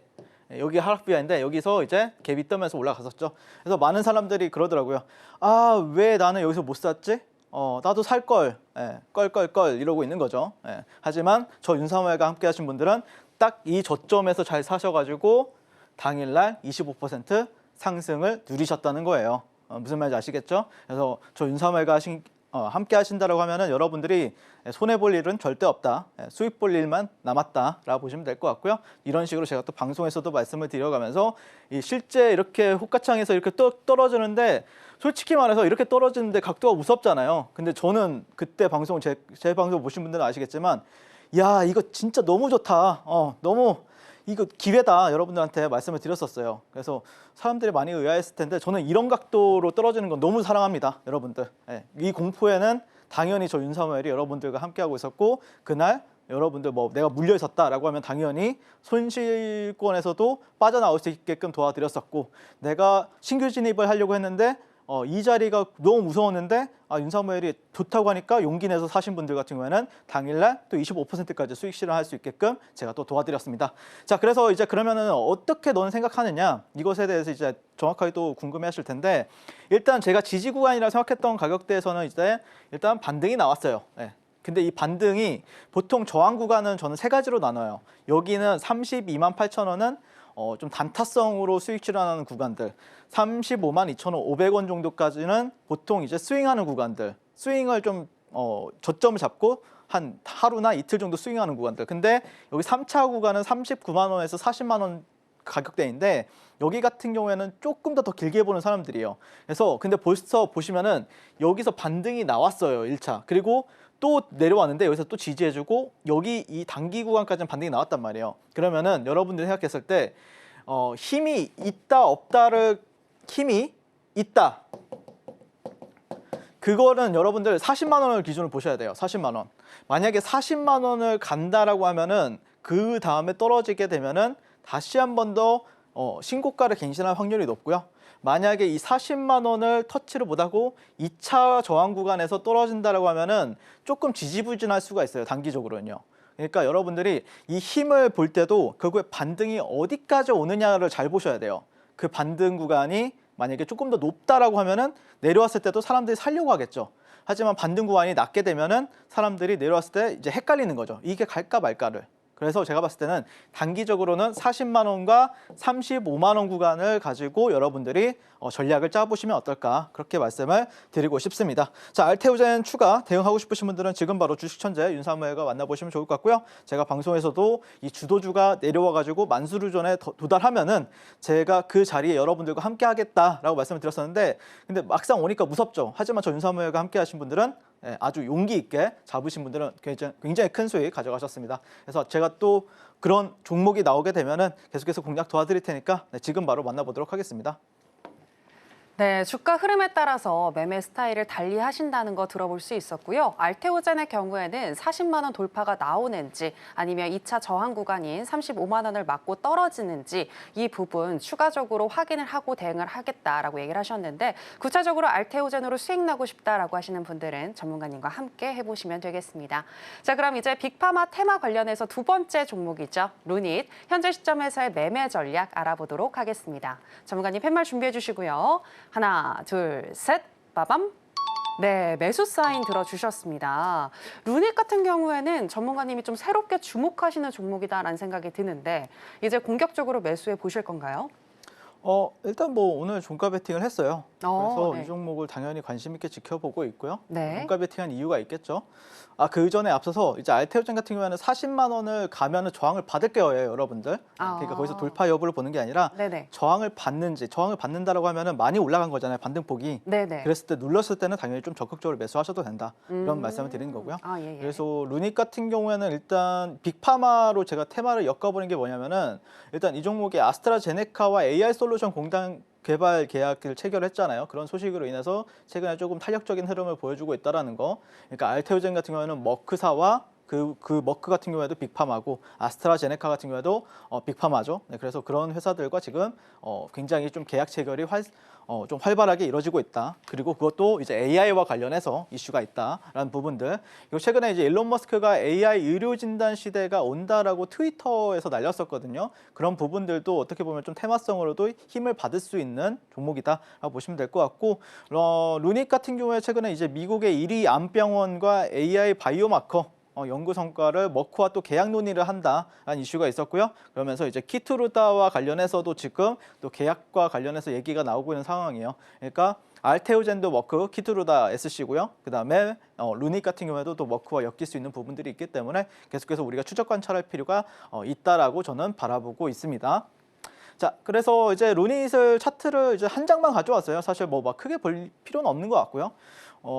여기 하락 VI인데 여기서 이제 갭이 뜨면서 올라갔었죠. 그래서 많은 사람들이 그러더라고요. 아, 왜 나는 여기서 못 샀지? 나도 살 걸, 껄 이러고 있는 거죠. 하지만 저 윤사모엘과 함께 하신 분들은 딱 이 저점에서 잘 사셔가지고 당일날 25% 상승을 누리셨다는 거예요. 무슨 말인지 아시겠죠? 그래서 저 윤사모엘과 함께 하신다라고 하면은 여러분들이 손해 볼 일은 절대 없다. 수익 볼 일만 남았다라고 보시면 될 것 같고요. 이런 식으로 제가 또 방송에서도 말씀을 드려가면서 실제 이렇게 호가창에서 이렇게 떨어지는데 솔직히 말해서 이렇게 떨어지는데 각도가 무섭잖아요. 근데 저는 그때 방송 제 방송 보신 분들은 아시겠지만 야, 이거 진짜 너무 좋다. 너무 이거 기회다 여러분들한테 말씀을 드렸었어요. 그래서 사람들이 많이 의아했을 텐데 저는 이런 각도로 떨어지는 건 너무 사랑합니다, 여러분들. 예, 이 공포에는 당연히 저 윤사무엘이 여러분들과 함께하고 있었고 그날 여러분들 뭐 내가 물려 있었다라고 하면 당연히 손실권에서도 빠져나올 수 있게끔 도와드렸었고 내가 신규 진입을 하려고 했는데 이 자리가 너무 무서웠는데 윤사무엘이 좋다고 하니까 용기 내서 사신 분들 같은 경우에는 당일날 또 25%까지 수익 실현할 수 있게끔 제가 또 도와드렸습니다. 자, 그래서 이제 그러면은 어떻게 너는 생각하느냐 이것에 대해서 이제 정확하게 또 궁금해하실 텐데 일단 제가 지지 구간이라 생각했던 가격대에서는 이제 일단 반등이 나왔어요. 네. 근데 이 반등이 보통 저항 구간은 저는 세 가지로 나눠요. 여기는 32만 8천 원은 좀 단타성으로 수익 실현하는 구간들, 35만 2,500원 정도까지는 보통 이제 스윙하는 구간들, 스윙을 좀 저점을 잡고 한 하루나 이틀 정도 스윙하는 구간들. 근데 여기 3차 구간은 39만 원에서 40만 원 가격대인데 여기 같은 경우에는 조금 더 길게 보는 사람들이에요. 그래서 근데 벌써 보시면은 여기서 반등이 나왔어요, 1차. 그리고 또 내려왔는데 여기서 또 지지해주고 여기 이 단기 구간까지는 반등이 나왔단 말이에요. 그러면은 여러분들이 생각했을 때 힘이 있다 없다를 힘이 있다. 그거는 여러분들 40만 원을 기준으로 보셔야 돼요. 40만 원. 만약에 40만 원을 간다라고 하면은 그 다음에 떨어지게 되면은 다시 한 번 더 신고가를 갱신할 확률이 높고요. 만약에 이 40만 원을 터치를 못하고 2차 저항 구간에서 떨어진다라고 하면은 조금 지지부진할 수가 있어요. 단기적으로는요. 그러니까 여러분들이 이 힘을 볼 때도 결국에 반등이 어디까지 오느냐를 잘 보셔야 돼요. 그 반등 구간이 만약에 조금 더 높다라고 하면은 내려왔을 때도 사람들이 살려고 하겠죠. 하지만 반등 구간이 낮게 되면은 사람들이 내려왔을 때 이제 헷갈리는 거죠. 이게 갈까 말까를. 그래서 제가 봤을 때는 단기적으로는 40만 원과 35만 원 구간을 가지고 여러분들이 전략을 짜보시면 어떨까 그렇게 말씀을 드리고 싶습니다. 자, 알테오젠 추가 대응하고 싶으신 분들은 지금 바로 주식천재 윤사무엘과 만나보시면 좋을 것 같고요. 제가 방송에서도 이 주도주가 내려와가지고 만수르전에 도달하면은 제가 그 자리에 여러분들과 함께 하겠다라고 말씀을 드렸었는데 근데 막상 오니까 무섭죠. 하지만 저 윤사무엘과 함께 하신 분들은 아주 용기 있게 잡으신 분들은 굉장히 큰 수익 가져가셨습니다. 그래서 제가 또 그런 종목이 나오게 되면은 계속해서 공략 도와드릴 테니까 지금 바로 만나보도록 하겠습니다. 네, 주가 흐름에 따라서 매매 스타일을 달리 하신다는 거 들어볼 수 있었고요. 알테오젠의 경우에는 40만 원 돌파가 나오는지 아니면 2차 저항 구간인 35만 원을 맞고 떨어지는지 이 부분 추가적으로 확인을 하고 대응을 하겠다라고 얘기를 하셨는데 구체적으로 알테오젠으로 수익 나고 싶다라고 하시는 분들은 전문가님과 함께 해보시면 되겠습니다. 자, 그럼 이제 빅파마 테마 관련해서 두 번째 종목이죠. 루닛. 현재 시점에서의 매매 전략 알아보도록 하겠습니다. 전문가님 팻말 준비해 주시고요. 하나, 둘, 셋, 빠밤. 네, 매수 사인 들어주셨습니다. 루닛 같은 경우에는 전문가님이 좀 새롭게 주목하시는 종목이다라는 생각이 드는데 이제 공격적으로 매수해 보실 건가요? 일단 뭐 오늘 종가 베팅을 했어요. 그래서 네. 이 종목을 당연히 관심 있게 지켜보고 있고요. 네. 종가 베팅한 이유가 있겠죠. 그 전에 앞서서 이제 알테오젠 같은 경우에는 40만 원을 가면은 저항을 받을 거예요, 여러분들. 그러니까 거기서 돌파 여부를 보는 게 아니라 네네. 저항을 받는다라고 하면은 많이 올라간 거잖아요, 반등폭이. 네네. 그랬을 때 눌렀을 때는 당연히 좀 적극적으로 매수하셔도 된다. 이런 말씀을 드리는 거고요. 예, 예. 그래서 루닛 같은 경우에는 일단 빅파마로 제가 테마를 엮어보는 게 뭐냐면은 일단 이 종목이 아스트라제네카와 AI 솔루션 공단 개발 계약을 체결했잖아요. 그런 소식으로 인해서 최근에 조금 탄력적인 흐름을 보여주고 있다라는 거. 그러니까 알테오젠 같은 경우에는 머크사와 그 머크 같은 경우에도 빅파마고 아스트라제네카 같은 경우에도 빅파마죠. 네, 그래서 그런 회사들과 지금 굉장히 좀 계약 체결이 좀 활발하게 이루어지고 있다. 그리고 그것도 이제 AI와 관련해서 이슈가 있다라는 부분들. 그리고 최근에 이제 일론 머스크가 AI 의료 진단 시대가 온다라고 트위터에서 날렸었거든요. 그런 부분들도 어떻게 보면 좀 테마성으로도 힘을 받을 수 있는 종목이다라고 보시면 될 것 같고, 루닛 같은 경우에 최근에 이제 미국의 1위 암병원과 AI 바이오마커 연구 성과를 머크와 또 계약 논의를 한다라는 이슈가 있었고요. 그러면서 이제 키투르다와 관련해서도 지금 또 계약과 관련해서 얘기가 나오고 있는 상황이에요. 그러니까 알테오젠도 머크, 키투르다 SC고요. 그다음에 루닛 같은 경우에도 또 머크와 엮일 수 있는 부분들이 있기 때문에 계속해서 우리가 추적 관찰할 필요가 있다라고 저는 바라보고 있습니다. 자, 그래서 이제 루닛을 차트를 이제 한 장만 가져왔어요. 사실 뭐 막 크게 볼 필요는 없는 것 같고요.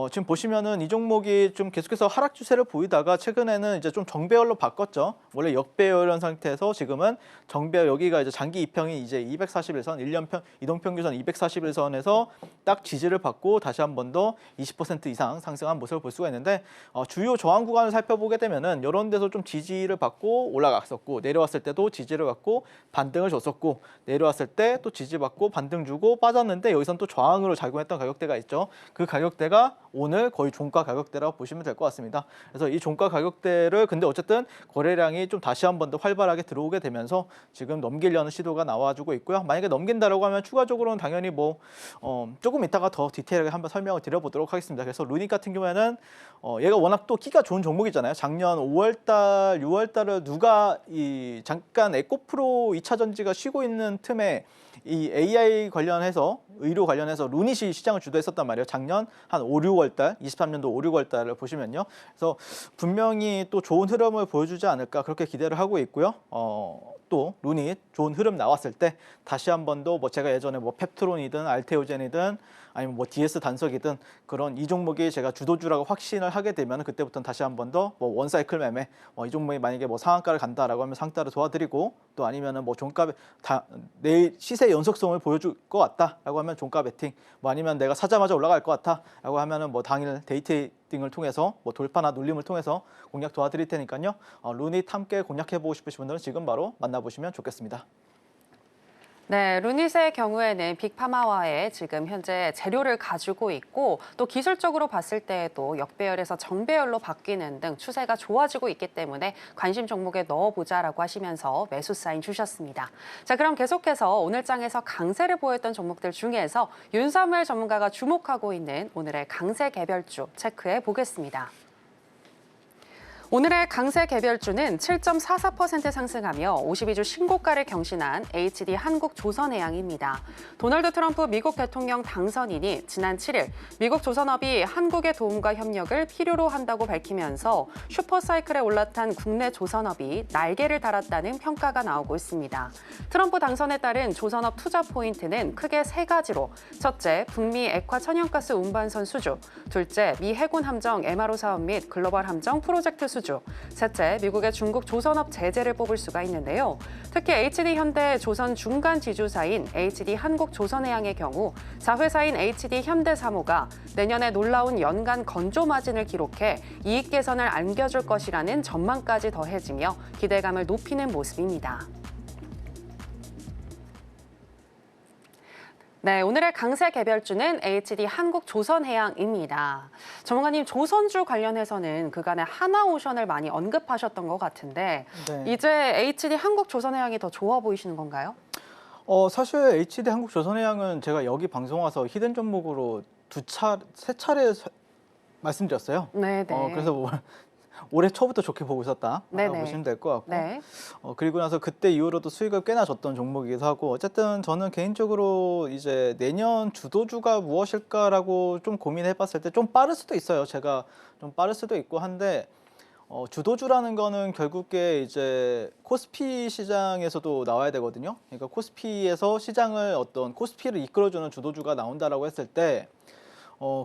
지금 보시면은 이 종목이 좀 계속해서 하락 추세를 보이다가 최근에는 이제 좀 정배열로 바꿨죠. 원래 역배열한 상태에서 지금은 정배열, 여기가 이제 장기 이평이 이제 241선, 1년평 이동평균선 241선에서 딱 지지를 받고 다시 한 번 더 20% 이상 상승한 모습을 볼 수가 있는데, 주요 저항 구간을 살펴보게 되면은 이런 데서 좀 지지를 받고 올라갔었고, 내려왔을 때도 지지를 받고 반등을 줬었고, 내려왔을 때 또 지지받고 반등 주고 빠졌는데, 여기선 또 저항으로 작용했던 가격대가 있죠. 그 가격대가 오늘 거의 종가 가격대라고 보시면 될 것 같습니다. 그래서 이 종가 가격대를 근데 어쨌든 거래량이 좀 다시 한 번 더 활발하게 들어오게 되면서 지금 넘기려는 시도가 나와주고 있고요. 만약에 넘긴다라고 하면 추가적으로는 당연히 뭐 조금 이따가 더 디테일하게 한번 설명을 드려보도록 하겠습니다. 그래서 루닛 같은 경우에는 얘가 워낙 또 끼가 좋은 종목이잖아요. 작년 5월달, 6월달을 누가 이 잠깐 에코프로 2차 전지가 쉬고 있는 틈에 이 AI 관련해서 의료 관련해서 루닛이 시장을 주도했었단 말이에요. 작년 한 5, 6월달, 23년도 5, 6월달을 보시면요. 그래서 분명히 또 좋은 흐름을 보여주지 않을까 그렇게 기대를 하고 있고요. 또 루닛 좋은 흐름 나왔을 때 다시 한 번 더 뭐 제가 예전에 뭐 펩트론이든 알테오젠이든 아니면 뭐 DS 단석이든 그런 이 종목이 제가 주도주라고 확신을 하게 되면 그때부터는 다시 한 번 더 뭐 원사이클 매매, 이 종목이 만약에 뭐 상한가를 간다라고 하면 상따를 도와드리고, 또 아니면은 뭐 종가 내일 시세 연속성을 보여줄 것 같다라고 하면 종가 베팅, 뭐 아니면 내가 사자마자 올라갈 것 같다라고 하면은 뭐 당일 데이트딩을 통해서 뭐 돌파나 눌림을 통해서 공략 도와드릴 테니까요. 루닛 함께 공략해보고 싶으신 분들은 지금 바로 만나보시면 좋겠습니다. 네, 루닛의 경우에는 빅파마와의 지금 현재 재료를 가지고 있고, 또 기술적으로 봤을 때에도 역배열에서 정배열로 바뀌는 등 추세가 좋아지고 있기 때문에 관심 종목에 넣어보자라고 하시면서 매수 사인 주셨습니다. 자, 그럼 계속해서 오늘 장에서 강세를 보였던 종목들 중에서 윤사무엘 전문가가 주목하고 있는 오늘의 강세 개별주 체크해 보겠습니다. 오늘의 강세 개별주는 7.44% 상승하며 52주 신고가를 경신한 HD 한국조선해양입니다. 도널드 트럼프 미국 대통령 당선인이 지난 7일 미국 조선업이 한국의 도움과 협력을 필요로 한다고 밝히면서 슈퍼사이클에 올라탄 국내 조선업이 날개를 달았다는 평가가 나오고 있습니다. 트럼프 당선에 따른 조선업 투자 포인트는 크게 세 가지로, 첫째, 북미 액화 천연가스 운반선 수주, 둘째, 미 해군 함정 MRO 사업 및 글로벌 함정 프로젝트 수주, 셋째, 미국의 중국 조선업 제재를 뽑을 수가 있는데요. 특히 HD 현대 조선 중간 지주사인 HD 한국조선해양의 경우 자회사인 HD 현대사모가 내년에 놀라운 연간 건조 마진을 기록해 이익 개선을 안겨줄 것이라는 전망까지 더해지며 기대감을 높이는 모습입니다. 네, 오늘의 강세 개별주는 HD 한국조선해양입니다. 전문가님, 조선주 관련해서는 그간의 하나오션을 많이 언급하셨던 것 같은데, 네. 이제 HD 한국조선해양이 더 좋아 보이시는 건가요? 사실 HD 한국조선해양은 제가 여기 방송 와서 히든 종목으로 세 차례 말씀드렸어요. 네, 네. 그래서 올해 초부터 좋게 보고 있었다 네네. 보시면 될 것 같고, 네. 그리고 나서 그때 이후로도 수익을 꽤나 줬던 종목이기도 하고, 어쨌든 저는 개인적으로 이제 내년 주도주가 무엇일까라고 좀 고민해봤을 때 좀 빠를 수도 있어요. 제가 좀 빠를 수도 있고 한데, 주도주라는 거는 결국에 이제 코스피 시장에서도 나와야 되거든요. 그러니까 코스피에서 시장을 코스피를 이끌어주는 주도주가 나온다라고 했을 때,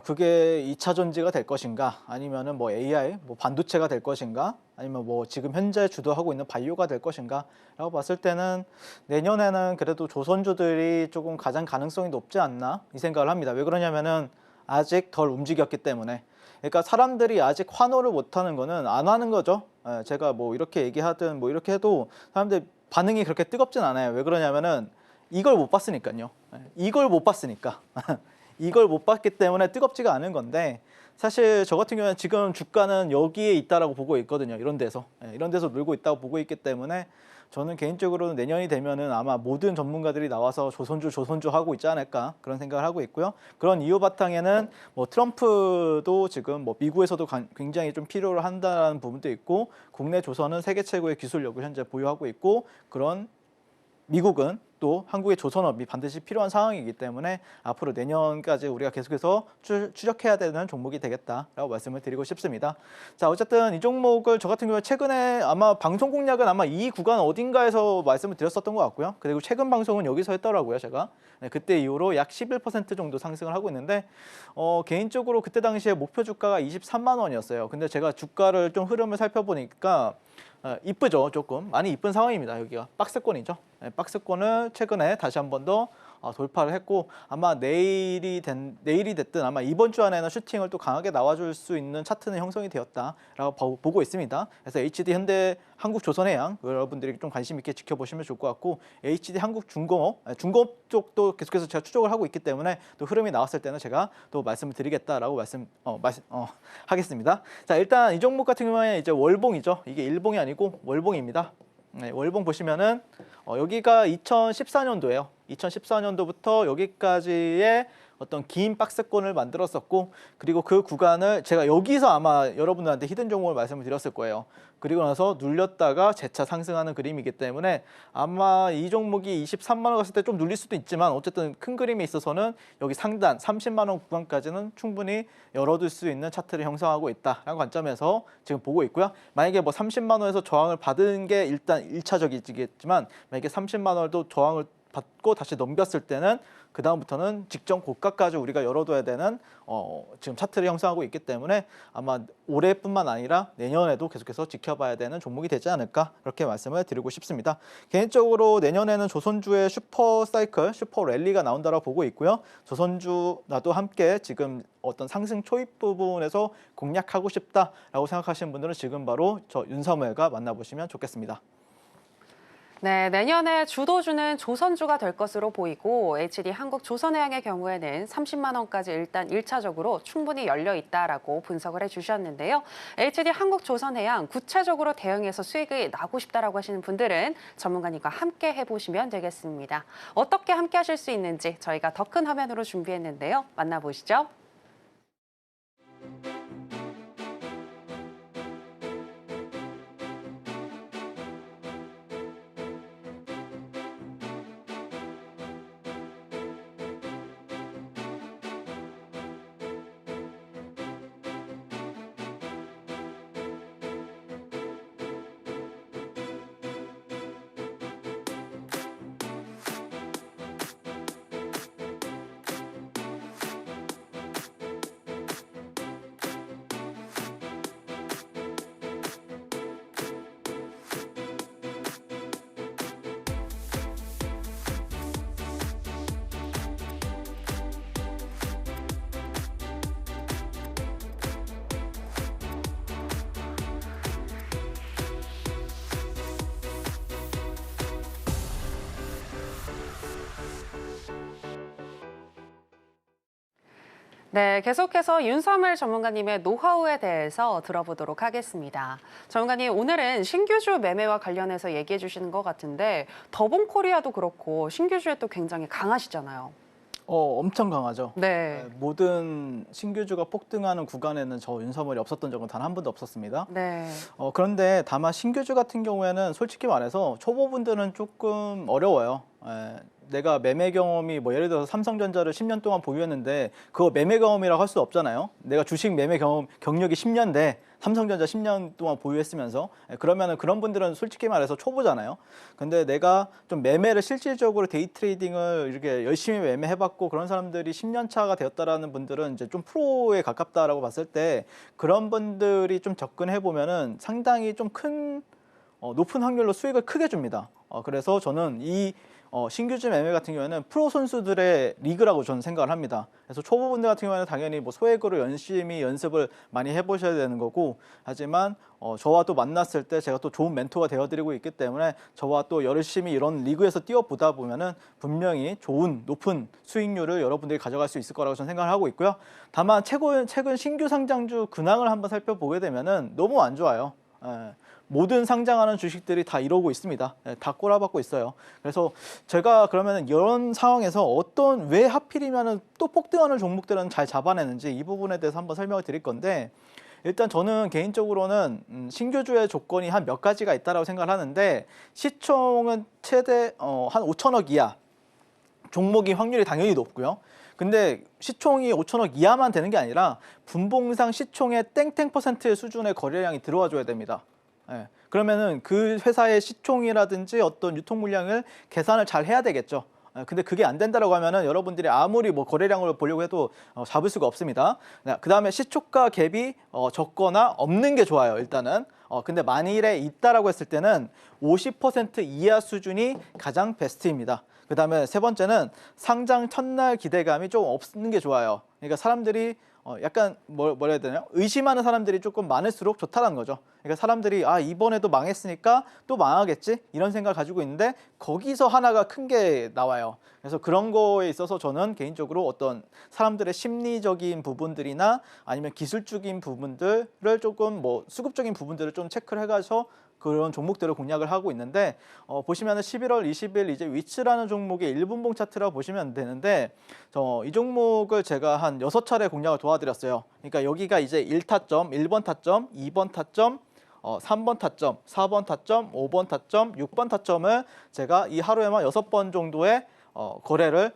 그게 2차 전지가 될 것인가, 아니면은 뭐 AI, 뭐 반도체가 될 것인가, 아니면 뭐 지금 현재 주도하고 있는 바이오가 될 것인가 라고 봤을 때는 내년에는 그래도 조선주들이 조금 가장 가능성이 높지 않나 이 생각을 합니다. 왜 그러냐면은 아직 덜 움직였기 때문에. 그러니까 사람들이 아직 환호를 못하는 거는 안 하는 거죠. 제가 뭐 이렇게 얘기하든 뭐 이렇게 해도 사람들 반응이 그렇게 뜨겁진 않아요. 왜 그러냐면은 이걸 못 봤으니까요. 이걸 못 봤으니까. 이걸 못 봤기 때문에 뜨겁지가 않은 건데, 사실 저 같은 경우는 지금 주가는 여기에 있다라고 보고 있거든요. 이런 데서 놀고 있다고 보고 있기 때문에 저는 개인적으로는 내년이 되면은 아마 모든 전문가들이 나와서 조선주 하고 있지 않을까 그런 생각을 하고 있고요. 그런 이유 바탕에는 뭐 트럼프도 지금 뭐 미국에서도 굉장히 좀 필요로 한다는 부분도 있고, 국내 조선은 세계 최고의 기술력을 현재 보유하고 있고, 그런 미국은 또 한국의 조선업이 반드시 필요한 상황이기 때문에 앞으로 내년까지 우리가 계속해서 추적해야 되는 종목이 되겠다라고 말씀을 드리고 싶습니다. 자, 어쨌든 이 종목을 저 같은 경우에 최근에 아마 방송 공략은 아마 이 구간 어딘가에서 말씀을 드렸었던 것 같고요. 그리고 최근 방송은 여기서 했더라고요, 제가. 네, 그때 이후로 약 11% 정도 상승을 하고 있는데 개인적으로 그때 당시에 목표 주가가 23만 원이었어요. 근데 제가 주가를 좀 흐름을 살펴보니까 이쁘죠, 조금 많이 이쁜 상황입니다. 여기가 박스권이죠. 네, 박스권을 최근에 다시 한 번 더 돌파를 했고 아마 내일이 됐든 아마 이번 주 안에는 슈팅을 또 강하게 나와줄 수 있는 차트는 형성이 되었다라고 보고 있습니다. 그래서 HD 현대 한국조선해양 여러분들이 좀 관심 있게 지켜보시면 좋을 것 같고 HD 한국중공업 쪽도 계속해서 제가 추적을 하고 있기 때문에 또 흐름이 나왔을 때는 제가 또 말씀을 드리겠다라고 하겠습니다. 자, 일단 이 종목 같은 경우에 이제 월봉이죠. 이게 일봉이 아니고 월봉입니다. 네, 월봉 보시면은 여기가 2014년도예요. 2014년도부터 여기까지의 어떤 긴 박스권을 만들었었고 그리고 그 구간을 제가 여기서 아마 여러분들한테 히든 종목을 말씀을 드렸을 거예요. 그리고 나서 눌렸다가 재차 상승하는 그림이기 때문에 아마 이 종목이 23만 원 갔을 때 좀 눌릴 수도 있지만 어쨌든 큰 그림에 있어서는 여기 상단 30만 원 구간까지는 충분히 열어둘 수 있는 차트를 형성하고 있다라는 관점에서 지금 보고 있고요. 만약에 뭐 30만 원에서 저항을 받은 게 일단 1차적이겠지만 만약에 30만 원도 저항을 받고 다시 넘겼을 때는 그 다음부터는 직전 고가까지 우리가 열어둬야 되는 지금 차트를 형성하고 있기 때문에 아마 올해뿐만 아니라 내년에도 계속해서 지켜봐야 되는 종목이 되지 않을까 그렇게 말씀을 드리고 싶습니다. 개인적으로 내년에는 조선주의 슈퍼 사이클, 슈퍼 랠리가 나온다고 보고 있고요. 조선주 나도 함께 지금 어떤 상승 초입 부분에서 공략하고 싶다라고 생각하시는 분들은 지금 바로 저 윤사무엘과 만나보시면 좋겠습니다. 네, 내년에 주도주는 조선주가 될 것으로 보이고 HD 한국조선해양의 경우에는 30만 원까지 일단 1차적으로 충분히 열려 있다라고 분석을 해주셨는데요. HD 한국조선해양 구체적으로 대응해서 수익이 나고 싶다라고 하시는 분들은 전문가님과 함께 해보시면 되겠습니다. 어떻게 함께 하실 수 있는지 저희가 더 큰 화면으로 준비했는데요. 만나보시죠. 네, 계속해서 윤사무엘 전문가님의 노하우에 대해서 들어보도록 하겠습니다. 전문가님, 오늘은 신규주 매매와 관련해서 얘기해 주시는 것 같은데 더본코리아도 그렇고 신규주에 또 굉장히 강하시잖아요. 엄청 강하죠. 네. 모든 신규주가 폭등하는 구간에는 저 윤사무엘이 없었던 적은 단 한 번도 없었습니다. 네. 그런데 다만 신규주 같은 경우에는 솔직히 말해서 초보분들은 조금 어려워요. 내가 매매 경험이 뭐 예를 들어서 삼성전자를 10년 동안 보유했는데 그거 매매 경험이라고 할 수 없잖아요. 내가 주식 매매 경력이 10년대 삼성전자 10년 동안 보유했으면서 그러면은 그런 분들은 솔직히 말해서 초보잖아요. 근데 내가 좀 매매를 실질적으로 데이 트레이딩을 이렇게 열심히 매매해봤고 그런 사람들이 10년 차가 되었다라는 분들은 이제 좀 프로에 가깝다라고 봤을 때 그런 분들이 좀 접근해 보면은 상당히 좀 큰 높은 확률로 수익을 크게 줍니다. 그래서 저는 이 신규주 매매 같은 경우에는 프로 선수들의 리그라고 저는 생각을 합니다. 그래서 초보분들 같은 경우에는 당연히 뭐 소액으로 열심히 연습을 많이 해보셔야 되는 거고 하지만 저와 또 만났을 때 제가 또 좋은 멘토가 되어드리고 있기 때문에 저와 또 열심히 이런 리그에서 뛰어보다 보면은 분명히 좋은 높은 수익률을 여러분들이 가져갈 수 있을 거라고 저는 생각을 하고 있고요. 다만 최근 신규 상장주 근황을 한번 살펴보게 되면은 너무 안 좋아요. 모든 상장하는 주식들이 다 이러고 있습니다. 다 꼬라박고 있어요. 그래서 제가 그러면 이런 상황에서 왜 하필이면 또 폭등하는 종목들은 잘 잡아내는지 이 부분에 대해서 한번 설명을 드릴 건데 일단 저는 개인적으로는 신규주의 조건이 한 몇 가지가 있다고 생각을 하는데 시총은 최대 한 5천억 이하 종목이 확률이 당연히 높고요. 근데 시총이 5천억 이하만 되는 게 아니라 분봉상 시총의 땡땡 퍼센트 수준의 거래량이 들어와 줘야 됩니다. 예. 그러면은 그 회사의 시총이라든지 어떤 유통 물량을 계산을 잘 해야 되겠죠. 근데 그게 안 된다라고 하면은 여러분들이 아무리 뭐 거래량을 보려고 해도 잡을 수가 없습니다. 그 다음에 시초가 갭이 적거나 없는 게 좋아요. 일단은. 근데 만일에 있다라고 했을 때는 50% 이하 수준이 가장 베스트입니다. 그 다음에 세 번째는 상장 첫날 기대감이 좀 없는 게 좋아요. 그러니까 사람들이 약간 뭐라 해야 되나요? 의심하는 사람들이 조금 많을수록 좋다는 거죠. 그러니까 사람들이 이번에도 망했으니까 또 망하겠지 이런 생각을 가지고 있는데 거기서 하나가 큰 게 나와요. 그래서 그런 거에 있어서 저는 개인적으로 어떤 사람들의 심리적인 부분들이나 아니면 기술적인 부분들을 조금 뭐 수급적인 부분들을 좀 체크를 해가서 그런 종목들을 공략을 하고 있는데 보시면은 11월 20일 이제 위치라는 종목의 1분봉 차트라고 보시면 되는데 이 종목을 제가 한 6차례 공략을 도와드렸어요. 그러니까 여기가 이제 1타점, 1번 타점, 2번 타점, 3번 타점, 4번 타점, 5번 타점, 6번 타점을 제가 이 하루에만 6번 정도의 거래를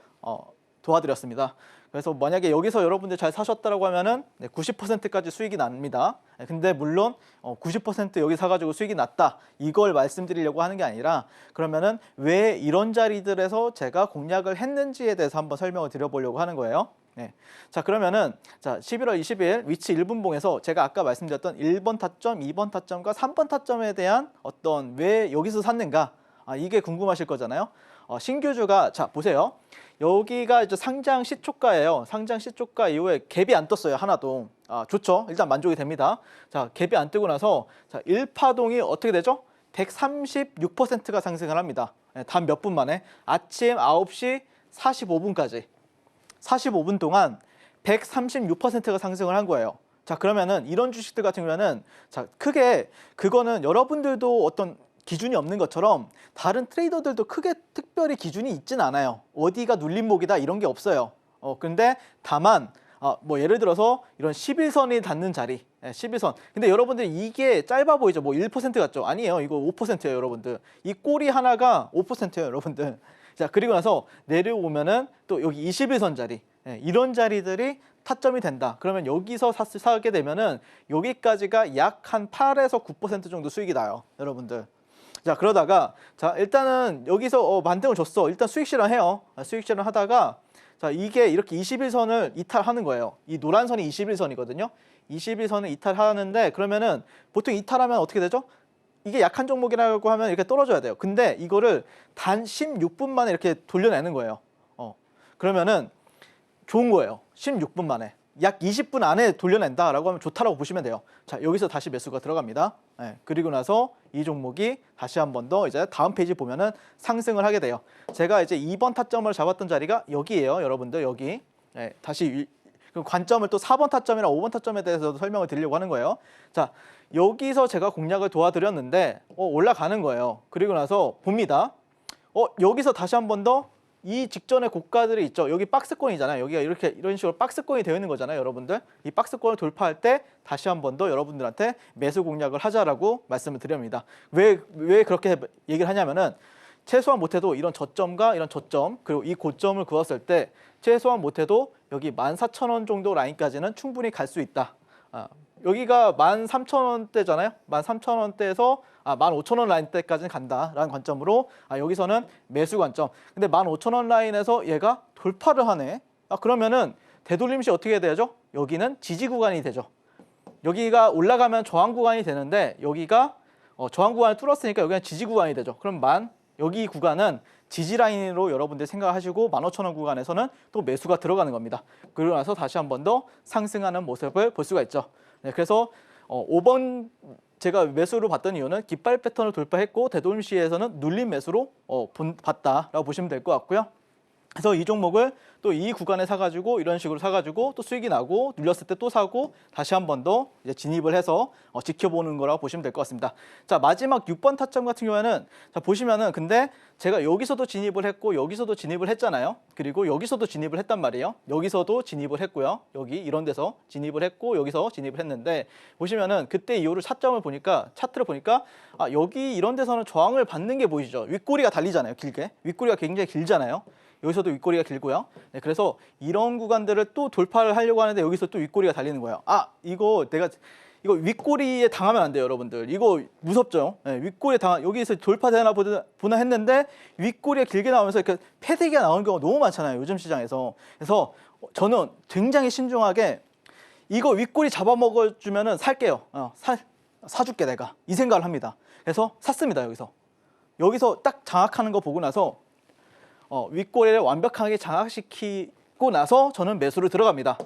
도와드렸습니다. 그래서 만약에 여기서 여러분들 잘 사셨다라고 하면은 90%까지 수익이 납니다. 근데 물론 90% 여기 사가지고 수익이 났다 이걸 말씀드리려고 하는 게 아니라 그러면은 왜 이런 자리들에서 제가 공략을 했는지에 대해서 한번 설명을 드려보려고 하는 거예요. 네. 자 그러면은 11월 20일 위치 1분봉에서 제가 아까 말씀드렸던 1번 타점, 2번 타점과 3번 타점에 대한 어떤 왜 여기서 샀는가 이게 궁금하실 거잖아요. 신규주가 자 보세요. 여기가 이제 상장 시초가예요. 상장 시초가 이후에 갭이 안 떴어요. 하나도. 좋죠. 일단 만족이 됩니다. 자, 갭이 안 뜨고 나서 1파동이 어떻게 되죠? 136%가 상승을 합니다. 단 몇 분 만에 아침 9시 45분까지 45분 동안 136%가 상승을 한 거예요. 자, 그러면은 이런 주식들 같은 경우에는 자, 크게 그거는 여러분들도 어떤 기준이 없는 것처럼 다른 트레이더들도 크게 특별히 기준이 있진 않아요. 어디가 눌림목이다 이런 게 없어요. 근데 다만 뭐 예를 들어서 이런 11선이 닿는 자리 11선. 근데 여러분들 이게 짧아 보이죠? 뭐 1% 같죠? 아니에요. 이거 5%예요, 여러분들. 이 꼬리 하나가 5%예요, 여러분들. 자, 그리고 나서 내려오면은 또 여기 21선 자리. 이런 자리들이 타점이 된다. 그러면 여기서 사게 되면은 여기까지가 약 한 8에서 9% 정도 수익이 나요, 여러분들. 자 그러다가 자 일단은 여기서 만등을 줬어. 일단 수익 실현해요. 수익 실현 하다가 자 이게 이렇게 21선을 이탈하는 거예요. 이 노란 선이 21선이거든요. 21선을 이탈하는데 그러면은 보통 이탈하면 어떻게 되죠? 이게 약한 종목이라고 하면 이렇게 떨어져야 돼요. 근데 이거를 단 16분 만에 이렇게 돌려내는 거예요. 그러면은 좋은 거예요. 16분 만에. 약 20분 안에 돌려낸다라고 하면 좋다라고 보시면 돼요. 자, 여기서 다시 매수가 들어갑니다. 그리고 나서 이 종목이 다시 한 번 더 이제 다음 페이지 보면은 상승을 하게 돼요. 제가 이제 2번 타점을 잡았던 자리가 여기예요, 여러분들. 여기. 다시 관점을 또 4번 타점이랑 5번 타점에 대해서도 설명을 드리려고 하는 거예요. 자, 여기서 제가 공략을 도와드렸는데 올라가는 거예요. 그리고 나서 봅니다. 여기서 다시 한 번 더 이 직전의 고가들이 있죠. 여기 박스권이잖아요. 여기가 이렇게 이런 식으로 박스권이 되어 있는 거잖아요, 여러분들. 이 박스권을 돌파할 때 다시 한 번 더 여러분들한테 매수 공략을 하자라고 말씀을 드립니다. 왜 그렇게 얘기를 하냐면은 최소한 못해도 이런 저점과 이런 저점 그리고 이 고점을 그었을 때 최소한 못해도 여기 14,000원 정도 라인까지는 충분히 갈 수 있다. 여기가 13,000원대잖아요. 13,000원대에서 15,000원 라인대까지는 간다라는 관점으로 여기서는 매수 관점. 근데 15,000원 라인에서 얘가 돌파를 하네. 그러면은 되돌림 시 어떻게 되죠? 여기는 지지 구간이 되죠. 여기가 올라가면 저항 구간이 되는데 여기가 저항 구간을 뚫었으니까 여기는 지지 구간이 되죠. 그럼 여기 구간은 지지 라인으로 여러분들 생각하시고 15,000원 구간에서는 또 매수가 들어가는 겁니다. 그러고 나서 다시 한 번 더 상승하는 모습을 볼 수가 있죠. 그래서 5번 제가 매수로 봤던 이유는 깃발 패턴을 돌파했고 되돌림 시에서는 눌림 매수로 봤다라고 보시면 될 것 같고요. 그래서 이 종목을 또 이 구간에 사가지고 이런 식으로 사가지고 또 수익이 나고 눌렸을 때 또 사고 다시 한 번 더 이제 진입을 해서 지켜보는 거라고 보시면 될 것 같습니다. 자, 마지막 6번 타점 같은 경우에는 자, 보시면은 근데 제가 여기서도 진입을 했고 여기서도 진입을 했잖아요. 그리고 여기서도 진입을 했단 말이에요. 여기서도 진입을 했고요. 여기 이런 데서 진입을 했고 여기서 진입을 했는데 보시면은 그때 이후로 차점을 보니까 차트를 보니까 여기 이런 데서는 저항을 받는 게 보이죠. 윗꼬리가 달리잖아요. 길게. 윗꼬리가 굉장히 길잖아요. 여기서도 윗꼬리가 길고요. 네, 그래서 이런 구간들을 또 돌파를 하려고 하는데 여기서 또 윗꼬리가 달리는 거예요. 이거 윗꼬리에 당하면 안 돼요, 여러분들. 이거 무섭죠? 네, 윗꼬리에 여기서 돌파되나 보나 했는데 윗꼬리가 길게 나오면서 이렇게 패대기가 나오는 경우가 너무 많잖아요, 요즘 시장에서. 그래서 저는 굉장히 신중하게 이거 윗꼬리 잡아먹어주면은 살게요. 사줄게 내가. 이 생각을 합니다. 그래서 샀습니다, 여기서. 여기서 딱 장악하는 거 보고 나서 윗꼬리를 완벽하게 장악시키고 나서 저는 매수를 들어갑니다.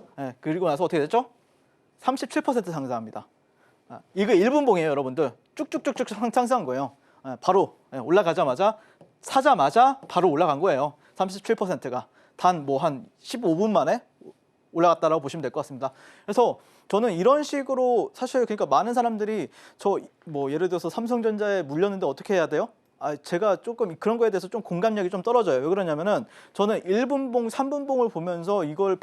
그리고 나서 어떻게 됐죠? 37% 상승합니다. 이거 1분봉이에요, 여러분들. 쭉쭉쭉쭉 상승한 거예요. 바로 올라가자마자 사자마자 바로 올라간 거예요. 37%가 단 한 15분 만에 올라갔다라고 보시면 될 것 같습니다. 그래서 저는 이런 식으로 사실 그러니까 많은 사람들이 예를 들어서 삼성전자에 물렸는데 어떻게 해야 돼요? 제가 조금 그런 거에 대해서 좀 공감력이 좀 떨어져요. 왜 그러냐면은 저는 1분봉, 3분봉을 보면서 이걸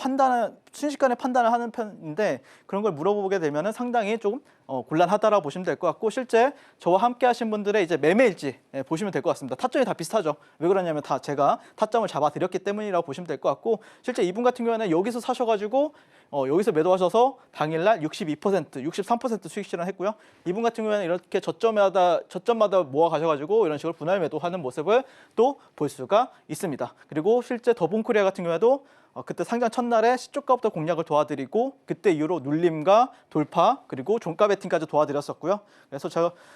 순식간에 판단을 하는 편인데 그런 걸 물어보게 되면은 상당히 조금 곤란하다라고 보시면 될 것 같고 실제 저와 함께 하신 분들의 이제 매매일지 보시면 될 것 같습니다. 타점이 다 비슷하죠. 왜 그러냐면 다 제가 타점을 잡아드렸기 때문이라고 보시면 될 것 같고 실제 이분 같은 경우에는 여기서 사셔가지고 여기서 매도하셔서 당일날 62%, 63% 수익 실현했고요. 이분 같은 경우에는 이렇게 저점마다 모아 가셔가지고 이런 식으로 분할 매도하는 모습을 또 볼 수가 있습니다. 그리고 실제 더본코리아 같은 경우에도 그때 상장 첫날에 시초가부터 공략을 도와드리고 그때 이후로 눌림과 돌파 그리고 종가 베팅까지 도와드렸었고요. 그래서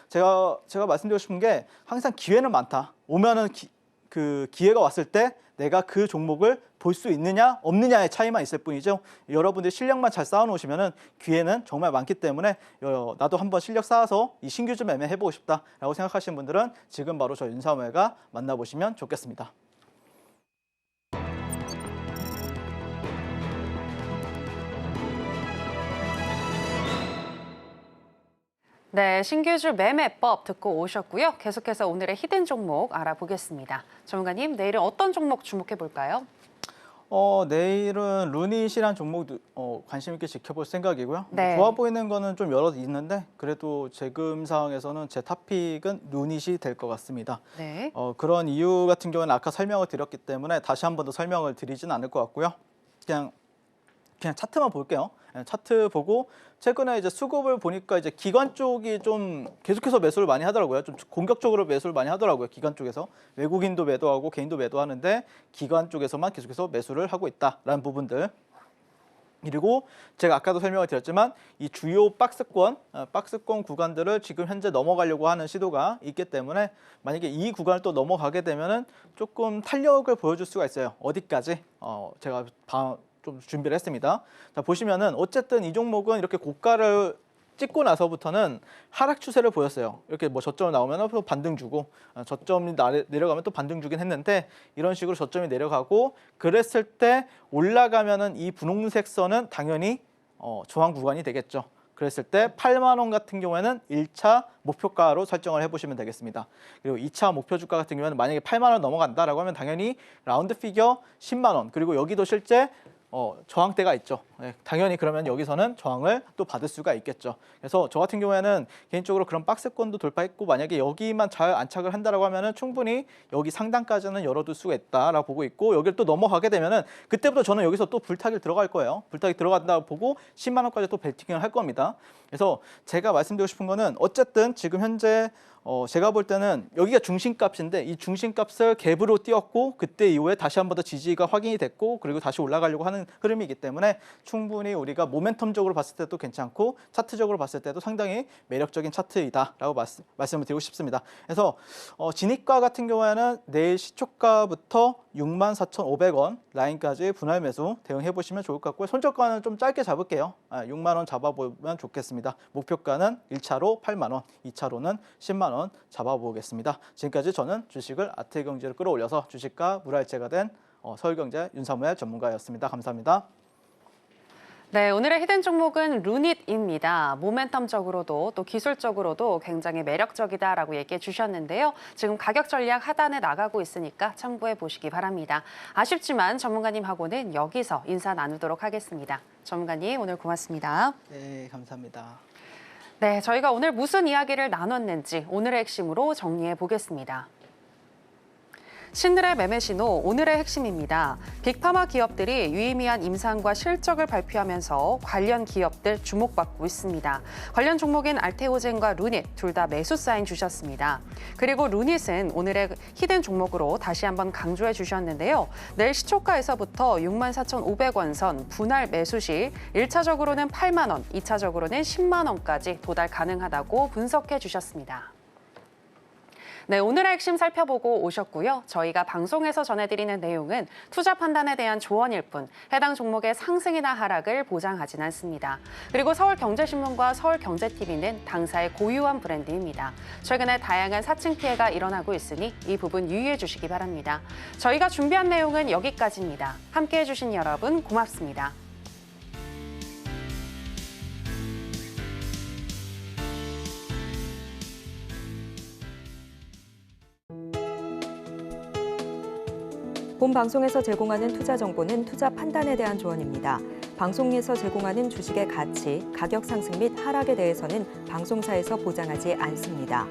제가 말씀드리고 싶은 게 항상 기회는 많다. 오면은 그 기회가 왔을 때 내가 그 종목을 볼 수 있느냐 없느냐의 차이만 있을 뿐이죠. 여러분들 실력만 잘 쌓아놓으시면은 기회는 정말 많기 때문에 나도 한번 실력 쌓아서 이 신규주 매매 해보고 싶다라고 생각하시는 분들은 지금 바로 저 윤사모가 만나보시면 좋겠습니다. 네, 신규주 매매법 듣고 오셨고요. 계속해서 오늘의 히든 종목 알아보겠습니다. 전문가님, 내일은 어떤 종목 주목해 볼까요? 내일은 루닛이란 종목도 관심 있게 지켜볼 생각이고요. 네. 좋아 보이는 거는 좀 여러 있는데 그래도 지금 상황에서는 제 탑픽은 루닛이 될 것 같습니다. 네. 그런 이유 같은 경우는 아까 설명을 드렸기 때문에 다시 한 번 더 설명을 드리진 않을 것 같고요. 그냥 차트만 볼게요. 차트 보고 최근에 이제 수급을 보니까 이제 기관 쪽이 좀 계속해서 매수를 많이 하더라고요. 좀 공격적으로 매수를 많이 하더라고요. 기관 쪽에서 외국인도 매도하고 개인도 매도하는데 기관 쪽에서만 계속해서 매수를 하고 있다라는 부분들. 그리고 제가 아까도 설명을 드렸지만 이 주요 박스권 구간들을 지금 현재 넘어가려고 하는 시도가 있기 때문에 만약에 이 구간을 또 넘어가게 되면은 조금 탄력을 보여줄 수가 있어요. 어디까지? 제가 좀 준비를 했습니다. 자, 보시면은 어쨌든 이 종목은 이렇게 고가를 찍고 나서부터는 하락 추세를 보였어요. 이렇게 저점을 나오면 또 반등 주고 저점이 내려가면 또 반등 주긴 했는데 이런 식으로 저점이 내려가고 그랬을 때 올라가면은 이 분홍색 선은 당연히 저항 구간이 되겠죠. 그랬을 때 8만 원 같은 경우에는 1차 목표가로 설정을 해보시면 되겠습니다. 그리고 2차 목표 주가 같은 경우에는 만약에 8만 원 넘어간다라고 하면 당연히 라운드 피겨 10만 원 그리고 여기도 실제 저항대가 있죠. 당연히 그러면 여기서는 저항을 또 받을 수가 있겠죠. 그래서 저 같은 경우에는 개인적으로 그런 박스권도 돌파했고 만약에 여기만 잘 안착을 한다라고 하면은 충분히 여기 상단까지는 열어둘 수가 있다라고 보고 있고 여기를 또 넘어가게 되면은 그때부터 저는 여기서 또 불타기 들어갈 거예요. 불타기 들어간다고 보고 10만 원까지 또 베팅을 할 겁니다. 그래서 제가 말씀드리고 싶은 거는 어쨌든 지금 현재 제가 볼 때는 여기가 중심값인데 이 중심값을 갭으로 띄웠고 그때 이후에 다시 한 번 더 지지가 확인이 됐고 그리고 다시 올라가려고 하는 흐름이기 때문에 충분히 우리가 모멘텀적으로 봤을 때도 괜찮고 차트적으로 봤을 때도 상당히 매력적인 차트이다라고 말씀을 드리고 싶습니다. 그래서 진입가 같은 경우에는 내일 시초가부터 64,500원 라인까지 분할 매수 대응해 보시면 좋을 것 같고요. 손절가는 좀 짧게 잡을게요. 6만 원 잡아보면 좋겠습니다. 목표가는 1차로 8만 원, 2차로는 10만 원 잡아보겠습니다. 지금까지 저는 주식을 아트경제로 끌어올려서 주식과 물화일체가 된 서울경제 윤사무엘 전문가였습니다. 감사합니다. 네, 오늘의 히든 종목은 루닛입니다. 모멘텀적으로도 또 기술적으로도 굉장히 매력적이다라고 얘기해 주셨는데요. 지금 가격 전략 하단에 나가고 있으니까 참고해 보시기 바랍니다. 아쉽지만 전문가님하고는 여기서 인사 나누도록 하겠습니다. 전문가님, 오늘 고맙습니다. 네, 감사합니다. 네, 저희가 오늘 무슨 이야기를 나눴는지 오늘의 핵심으로 정리해 보겠습니다. 신들의 매매 신호, 오늘의 핵심입니다. 빅파마 기업들이 유의미한 임상과 실적을 발표하면서 관련 기업들 주목받고 있습니다. 관련 종목인 알테오젠과 루닛 둘 다 매수 사인 주셨습니다. 그리고 루닛은 오늘의 히든 종목으로 다시 한번 강조해 주셨는데요. 내일 시초가에서부터 64,500원 선 분할 매수 시 1차적으로는 8만 원, 2차적으로는 10만 원까지 도달 가능하다고 분석해 주셨습니다. 네, 오늘의 핵심 살펴보고 오셨고요. 저희가 방송에서 전해드리는 내용은 투자 판단에 대한 조언일 뿐 해당 종목의 상승이나 하락을 보장하진 않습니다. 그리고 서울경제신문과 서울경제TV는 당사의 고유한 브랜드입니다. 최근에 다양한 사칭 피해가 일어나고 있으니 이 부분 유의해 주시기 바랍니다. 저희가 준비한 내용은 여기까지입니다. 함께해 주신 여러분 고맙습니다. 본 방송에서 제공하는 투자 정보는 투자 판단에 대한 조언입니다. 방송에서 제공하는 주식의 가치, 가격 상승 및 하락에 대해서는 방송사에서 보장하지 않습니다.